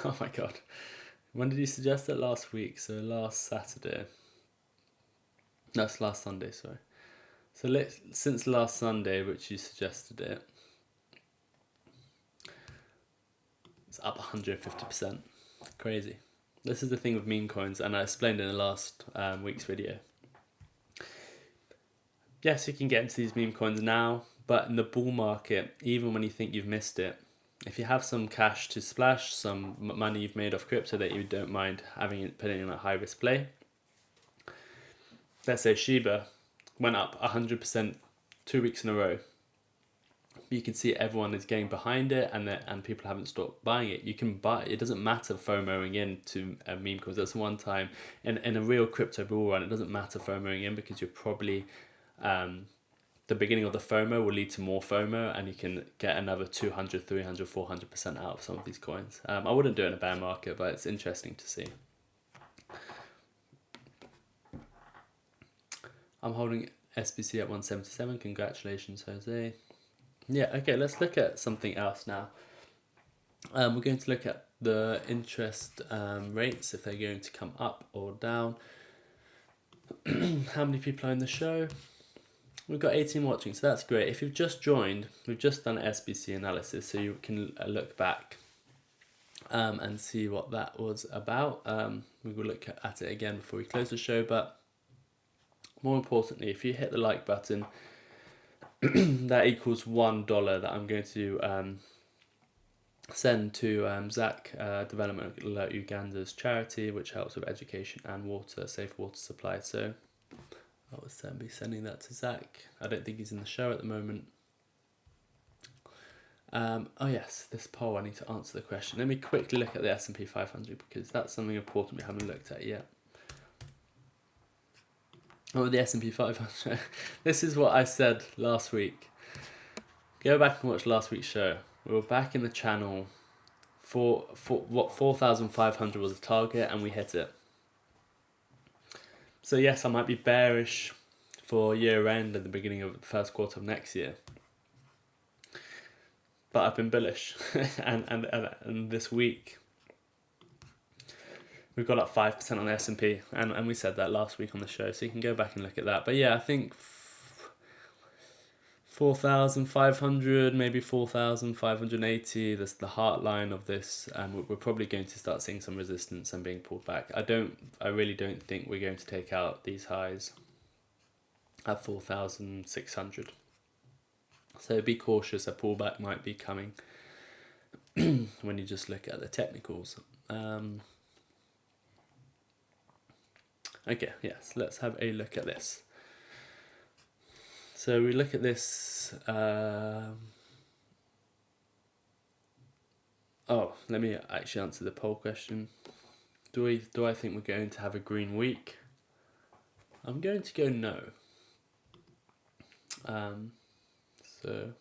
A: Oh my god. When did you suggest it? Last week. So last Saturday. That's last Sunday, sorry. So since last Sunday, which you suggested it, it's up 150%. Crazy. This is the thing with meme coins, and I explained it in the last week's video. Yes, you can get into these meme coins now, but in the bull market, even when you think you've missed it, if you have some cash to splash, some money you've made off crypto that you don't mind having it putting in a high risk play. Let's say Shiba went up 100% 2 weeks in a row. You can see everyone is getting behind it, and people haven't stopped buying it. You can buy it. Doesn't matter FOMOing into a meme coins. That's one time in a real crypto bull run. It doesn't matter FOMOing in, because you're probably the beginning of the FOMO will lead to more FOMO, and you can get another 200, 300, 400% out of some of these coins. I wouldn't do it in a bear market, but it's interesting to see. I'm holding SBC at 177. Congratulations, Jose. Yeah, okay, let's look at something else now. We're going to look at the interest rates, if they're going to come up or down. How many people are in the show? We've got 18 watching, so that's great. If you've just joined, we've just done SBC analysis, so you can look back and see what that was about. We will look at it again before we close the show, but more importantly, if you hit the like button, that equals $1 that I'm going to send to Zach, Development Alert Uganda's charity, which helps with education and safe water supply. So I will be sending that to Zach. I don't think he's in the show at the moment. Oh yes, this poll, I need to answer the question. Let me quickly look at the S&P 500, because that's something important we haven't looked at yet. Oh, the S&P 500. This is what I said last week. Go back and watch last week's show. We were back in the channel for 4,500 was the target, and we hit it. So yes, I might be bearish for year end at the beginning of the first quarter of next year, but I've been bullish, and this week we've got up 5% on the S&P, and we said that last week on the show, so you can go back and look at that. But yeah, I think 4,500, maybe 4,580. That's the heart line of this, and we're probably going to start seeing some resistance and being pulled back. I really don't think we're going to take out these highs at 4,600. So be cautious. A pullback might be coming when you just look at the technicals. Okay, yes, let's have a look at this. So we look at this. Let me actually answer the poll question. Do I think we're going to have a green week? I'm going to go no. So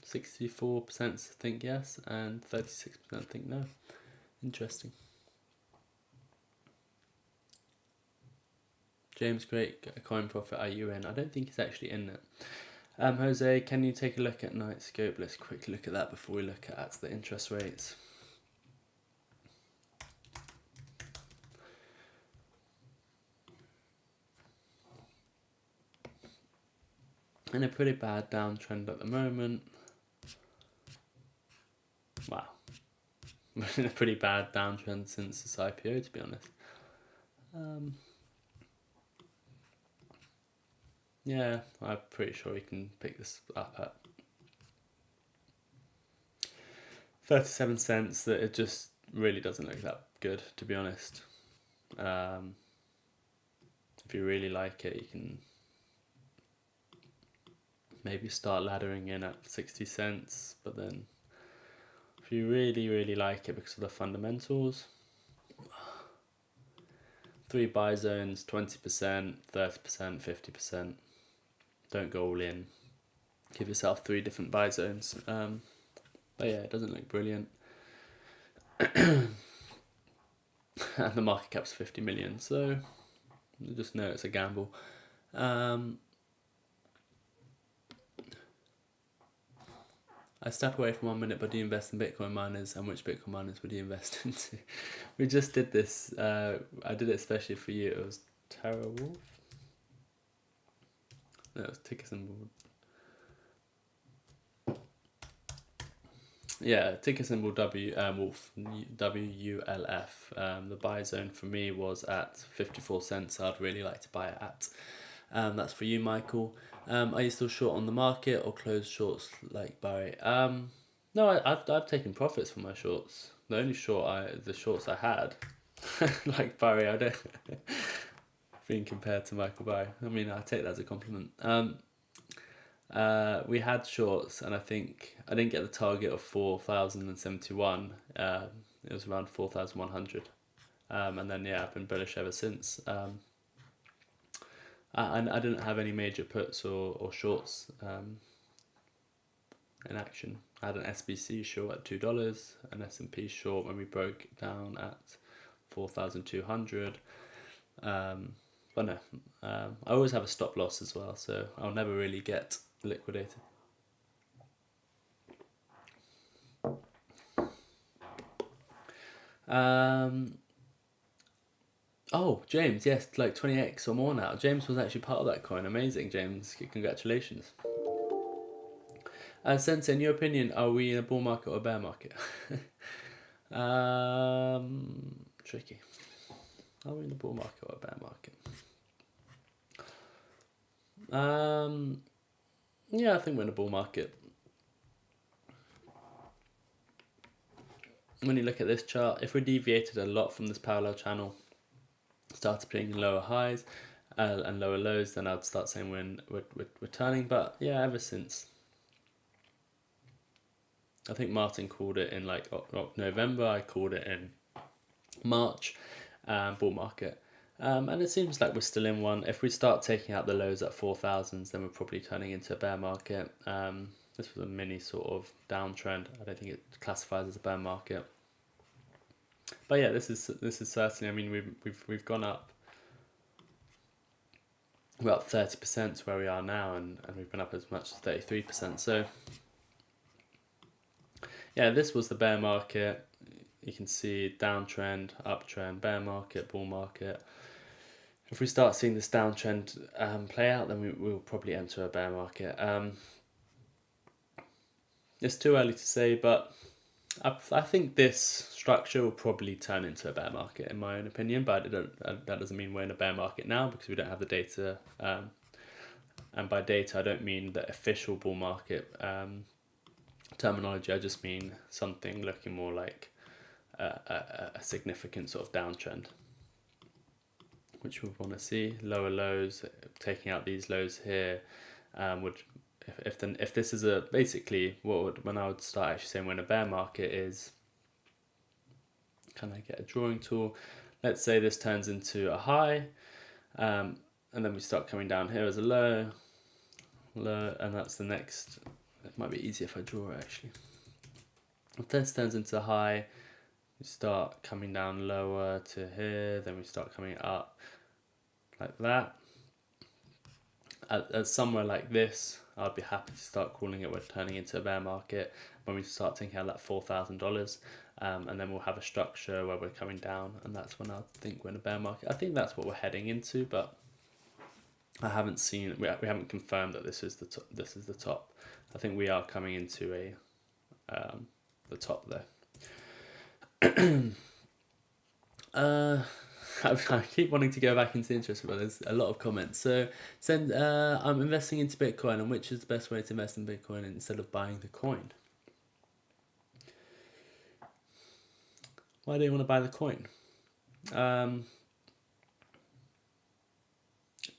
A: 64% think yes, and 36% think no. Interesting. James, great coin profit. Are you in? I don't think he's actually in it. Jose, can you take a look at Nightscope? Let's quickly look at that before we look at the interest rates. In a pretty bad downtrend at the moment. Wow. We're in a pretty bad downtrend since this IPO, to be honest. Yeah, I'm pretty sure we can pick this up at 37 cents. That it just really doesn't look that good, to be honest. If you really like it, you can maybe start laddering in at 60 cents, but then if you really, really like it because of the fundamentals, 3 buy zones, 20%, 30%, 50%. Don't go all in. Give yourself 3 different buy zones. But yeah, it doesn't look brilliant. And the market cap's 50 million, so you just know it's a gamble. I step away from 1 minute, but do you invest in Bitcoin miners, and which Bitcoin miners would you invest into? We just did this. I did it especially for you. It was Terra Wolf. No, it was ticker symbol. Yeah, ticker symbol Wolf, WULF. The buy zone for me was at 54 cents. I'd really like to buy it at. That's for you, Michael. Are you still short on the market or closed shorts like Barry? No, I've taken profits from my shorts. The only the shorts I had, like Barry, I don't being compared to Michael Barry. I mean, I take that as a compliment. We had shorts, and I think I didn't get the target of 4,071. It was around 4,100, and then I've been bullish ever since. I didn't have any major puts or shorts in action. I had an SBC short at $2, an S&P short when we broke down at 4,200. But no, I always have a stop loss as well, so I'll never really get liquidated. Oh, James, yes, like 20x or more now. James was actually part of that coin. Amazing, James. Congratulations. Sensei, in your opinion, are we in a bull market or a bear market? Tricky. Are we in a bull market or a bear market? Yeah, I think we're in a bull market. When you look at this chart, if we deviated a lot from this parallel channel, started playing lower highs and lower lows, then I'd start saying we're turning. But yeah, ever since, I think Martyn called it in like November, I called it in March, bull market. And it seems like we're still in one. If we start taking out the lows at 4,000s, then we're probably turning into a bear market. This was a mini sort of downtrend. I don't think it classifies as a bear market. But yeah, this is certainly. I mean, we've gone up about 30% to where we are now, and we've been up as much as 33%. So yeah, this was the bear market. You can see downtrend, uptrend, bear market, bull market. If we start seeing this downtrend play out, then we'll probably enter a bear market. It's too early to say, but I think this structure will probably turn into a bear market, in my own opinion. But that doesn't mean we're in a bear market now, because we don't have the data. And by data, I don't mean the official bull market terminology. I just mean something looking more like a significant sort of downtrend, which we want to see. Lower lows, taking out these lows here, would if this is a basically when I would start actually saying when a bear market is. Can I get a drawing tool? Let's say this turns into a high, and then we start coming down here as a low, and that's the next. It might be easier if I draw it actually. If this turns into a high, we start coming down lower to here, then we start coming up like that. At somewhere like this, I'd be happy to start calling it we're turning into a bear market when we start taking out that $4,000, and then we'll have a structure where we're coming down, and that's when I think we're in a bear market. I think that's what we're heading into, but I haven't seen we haven't confirmed that this is the top. I think we are coming into the top there. I keep wanting to go back into interest, but there's a lot of comments. So, I'm investing into Bitcoin, and which is the best way to invest in Bitcoin instead of buying the coin? Why do you want to buy the coin?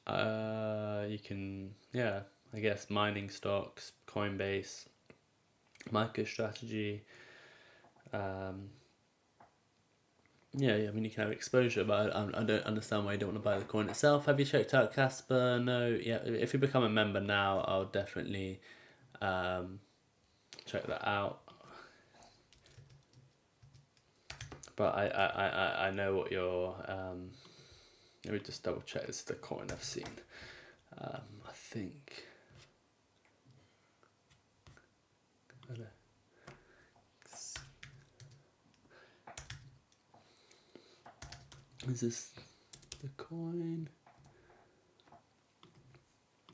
A: You can, I guess mining stocks, Coinbase, MicroStrategy. I mean, you can have exposure, but I don't understand why you don't want to buy the coin itself. Have you checked out Casper? No. Yeah, if you become a member now, I'll definitely check that out. But I know what you're. Let me just double check. This is the coin I've seen. I think. Is this the coin?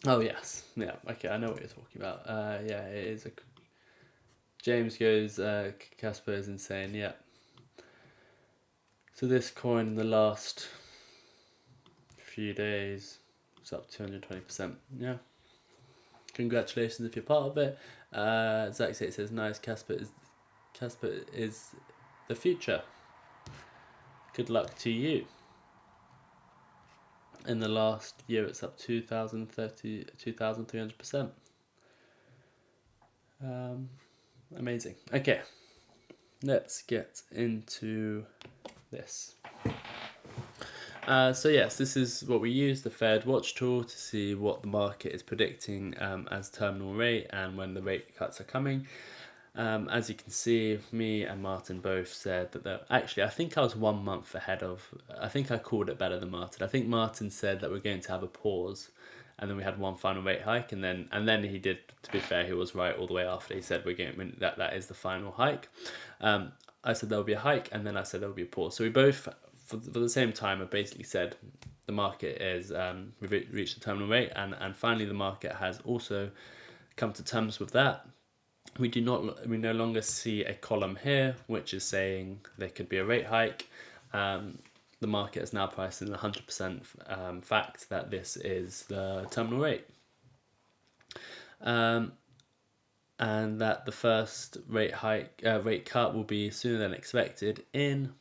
A: Oh yes, yeah. Okay, I know what you're talking about. Yeah, it is a. James goes. Casper is insane. Yeah. So this coin in the last few days, it's up 220%. Yeah. Congratulations if you're part of it. Zach says, nice, Casper is the future. Good luck to you. In the last year, it's up 2,300%. Amazing. Okay, let's get into this. So yes, this is what we use, the Fed Watch tool, to see what the market is predicting as terminal rate and when the rate cuts are coming. As you can see, me and Martyn both said that actually, I think I was 1 month ahead of, I think I called it better than Martyn. I think Martyn said that we're going to have a pause, and then we had one final rate hike, and then he did, to be fair, he was right all the way after. He said that is the final hike. I said there'll be a hike, and then I said there'll be a pause. So we both, for the same time, have basically said the market is, we've reached the terminal rate, and finally the market has also come to terms with that. We no longer see a column here which is saying there could be a rate hike. The market is now priced in 100% fact that this is the terminal rate, and that the first rate cut will be sooner than expected in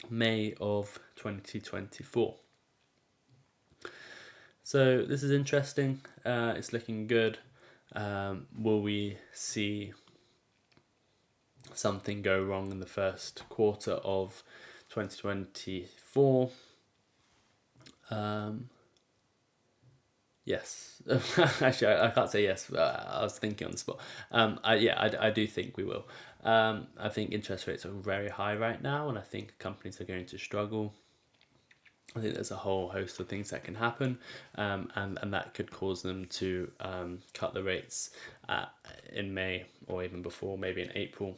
A: May of 2024. So this is interesting. It's looking good. Will we see something go wrong in the first quarter of 2024? Yes. Actually, I can't say yes. I was thinking on the spot. I do think we will. I think interest rates are very high right now, and I think companies are going to struggle. I think there's a whole host of things that can happen, and that could cause them to cut the rates in May, or even before, maybe in April.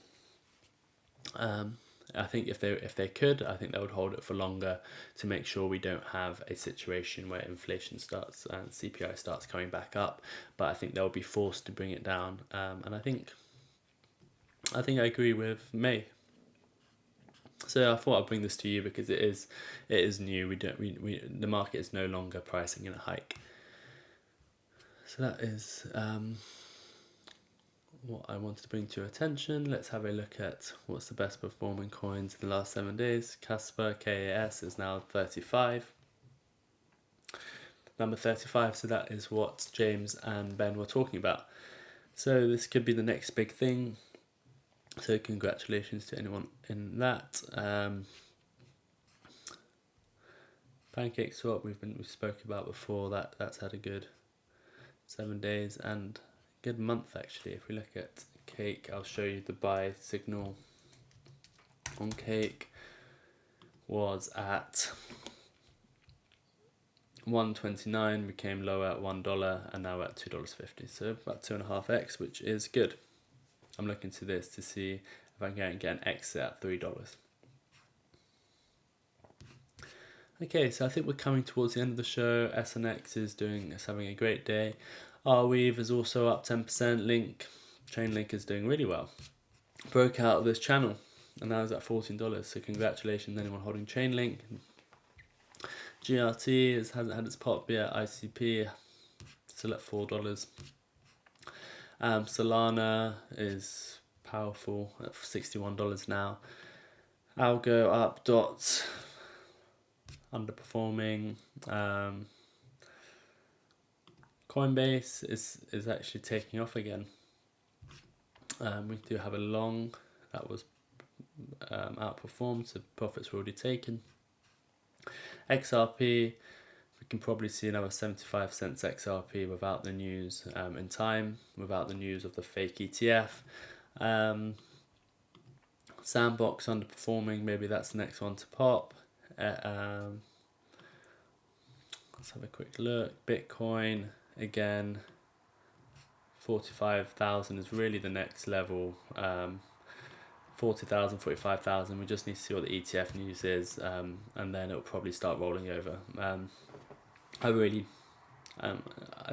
A: I think if they could, I think they would hold it for longer to make sure we don't have a situation where inflation starts and CPI starts coming back up. But I think they'll be forced to bring it down, and I think I agree with May. So I thought I'd bring this to you because it is new. The market is no longer pricing in a hike. So that is what I wanted to bring to your attention. Let's have a look at what's the best performing coins in the last 7 days. Casper KAS is now 35. Number 35. So that is what James and Ben were talking about. So this could be the next big thing. So congratulations to anyone in that. Pancake swap we spoke about before. That's had a good 7 days and good month actually. If we look at Cake, I'll show you the buy signal on Cake was at 1.29, became lower at $1, and now at $2.50. So about 2.5x, which is good. I'm looking to this to see if I can get an exit at $3. Okay, so I think we're coming towards the end of the show. SNX is having a great day. Arweave is also up 10%. Chainlink is doing really well. Broke out of this channel and now is at $14. So congratulations anyone holding Chainlink. GRT hasn't had its pop yet. ICP still at $4. Solana is powerful at $61 now. Algo up, Dot underperforming. Coinbase is actually taking off again. We do have a long that was outperformed, so profits were already taken. XRP, we can probably see another 75 cents XRP without the news in time, without the news of the fake ETF. Sandbox underperforming, maybe that's the next one to pop. Let's have a quick look. Bitcoin, again, 45,000 is really the next level. 40,000, 45,000. We just need to see what the ETF news is, and then it'll probably start rolling over. I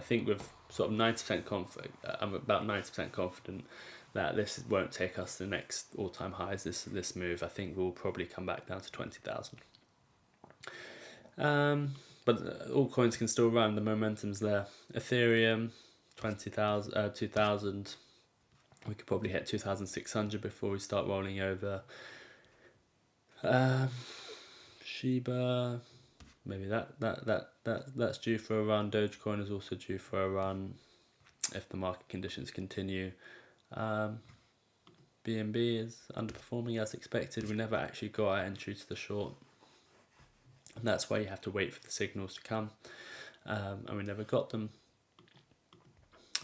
A: think with sort of 90% confident, I'm about 90% confident that this won't take us to the next all-time highs. This move, I think, will probably come back down to 20,000. But all coins can still run. The momentum's there. Ethereum 2000. We could probably hit 2,600 before we start rolling over. Shiba, maybe that's due for a run. Dogecoin is also due for a run if the market conditions continue. BNB is underperforming as expected. We never actually got our entry to the short, and that's why you have to wait for the signals to come, and we never got them.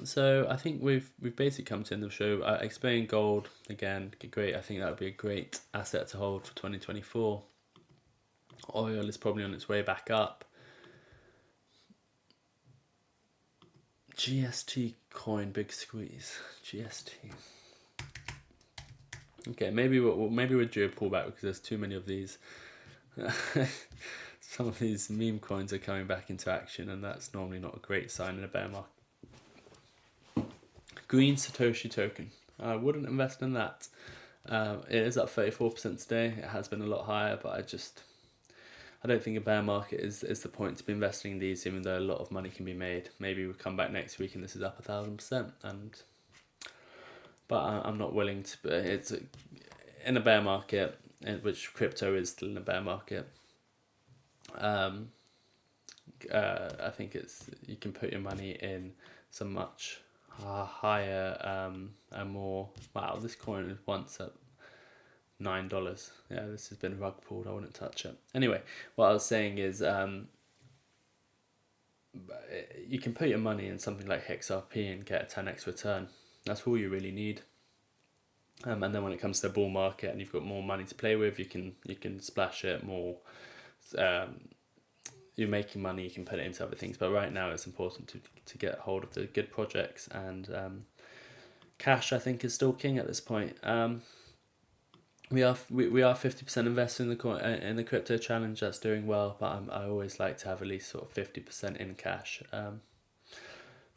A: So I think we've basically come to the end of the show. I explained gold again, great. I think that would be a great asset to hold for 2024. Oil is probably on its way back up. GST coin, big squeeze. GST. Okay, maybe we're due a pullback because there's too many of these. Some of these meme coins are coming back into action, and that's normally not a great sign in a bear market. Green Satoshi token. I wouldn't invest in that. It is up 34% today. It has been a lot higher, but I don't think a bear market is the point to be investing in these, even though a lot of money can be made. Maybe we'll come back next week and this is up 1,000%. But I'm not willing to. It's in a bear market, in which crypto is still in a bear market. I think you can put your money in some much higher and more. Wow, this coin was once at $9. Yeah, this has been rug pulled. I wouldn't touch it. Anyway, what I was saying is you can put your money in something like XRP and get a 10x return. That's all you really need. And then when it comes to the bull market and you've got more money to play with, you can splash it more. You're making money, you can put it into other things. But right now it's important to get hold of the good projects, and cash I think is still king at this point. We are 50% invested in the crypto challenge. That's doing well, but I always like to have at least sort of 50% in cash.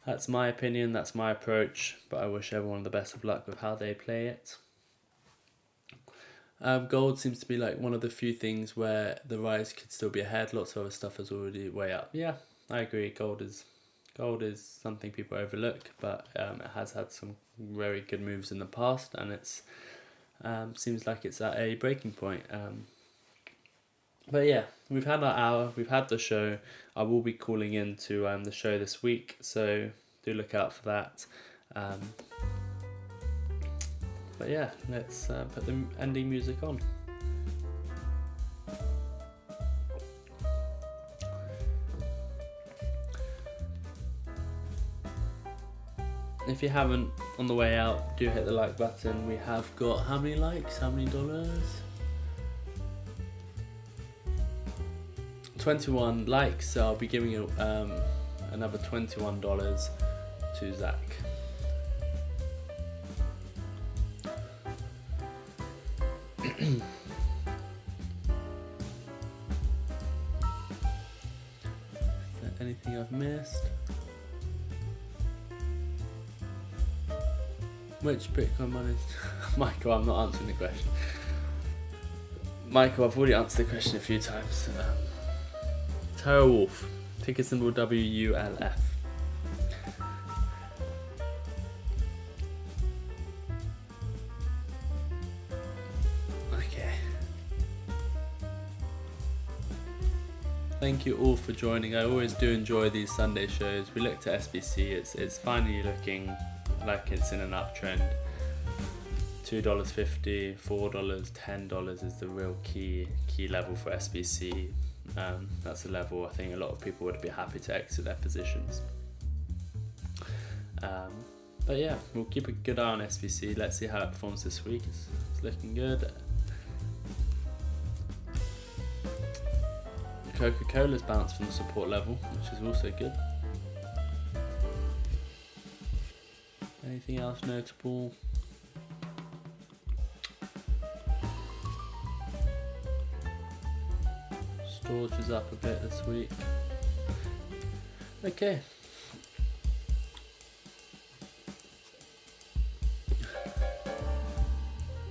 A: That's my opinion, that's my approach, but I wish everyone the best of luck with how they play it. Gold seems to be like one of the few things where the rise could still be ahead. Lots of other stuff is already way up. Yeah, I agree. Gold is something people overlook, but it has had some very good moves in the past, and it's seems like it's at a breaking point. But yeah, we've had our hour, we've had the show. I will be calling in to the show this week, so do look out for that. But yeah, let's put the ending music on. If you haven't, on the way out, do hit the like button. We have got how many likes? How many dollars? 21 likes, so I'll be giving you another $21 to Zach. Is there anything I've missed? Which Bitcoin miners? Michael, I'm not answering the question. Michael, I've already answered the question a few times. Terra Wolf, ticker symbol WULF. Okay. Thank you all for joining. I always do enjoy these Sunday shows. We looked at SBC. It's finally looking like it's in an uptrend. $2.50, $4, $10 is the real key level for SBC. That's a level I think a lot of people would be happy to exit their positions. But yeah, we'll keep a good eye on SBC. Let's see how it performs this week. It's looking good. Coca-Cola's bounced from the support level, which is also good. Anything else notable? Storage is up a bit this week. Okay.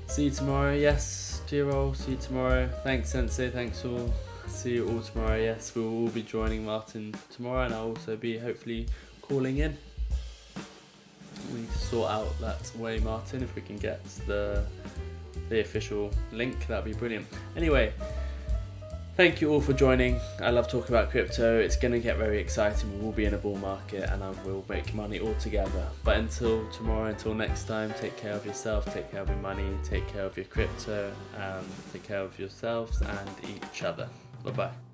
A: See you tomorrow. Yes, dear all. See you tomorrow. Thanks, Sensei. Thanks all. See you all tomorrow. Yes, we will all be joining Martyn tomorrow, and I'll also be hopefully calling in. sort out that way, Martyn. If we can get the official link, that'd be brilliant. Anyway, thank you all for joining. I love talking about crypto. It's going to get very exciting. We will be in a bull market and I will make money all together. But until tomorrow, until next time, take care of yourself, take care of your money, take care of your crypto, take care of yourselves and each other. Bye bye.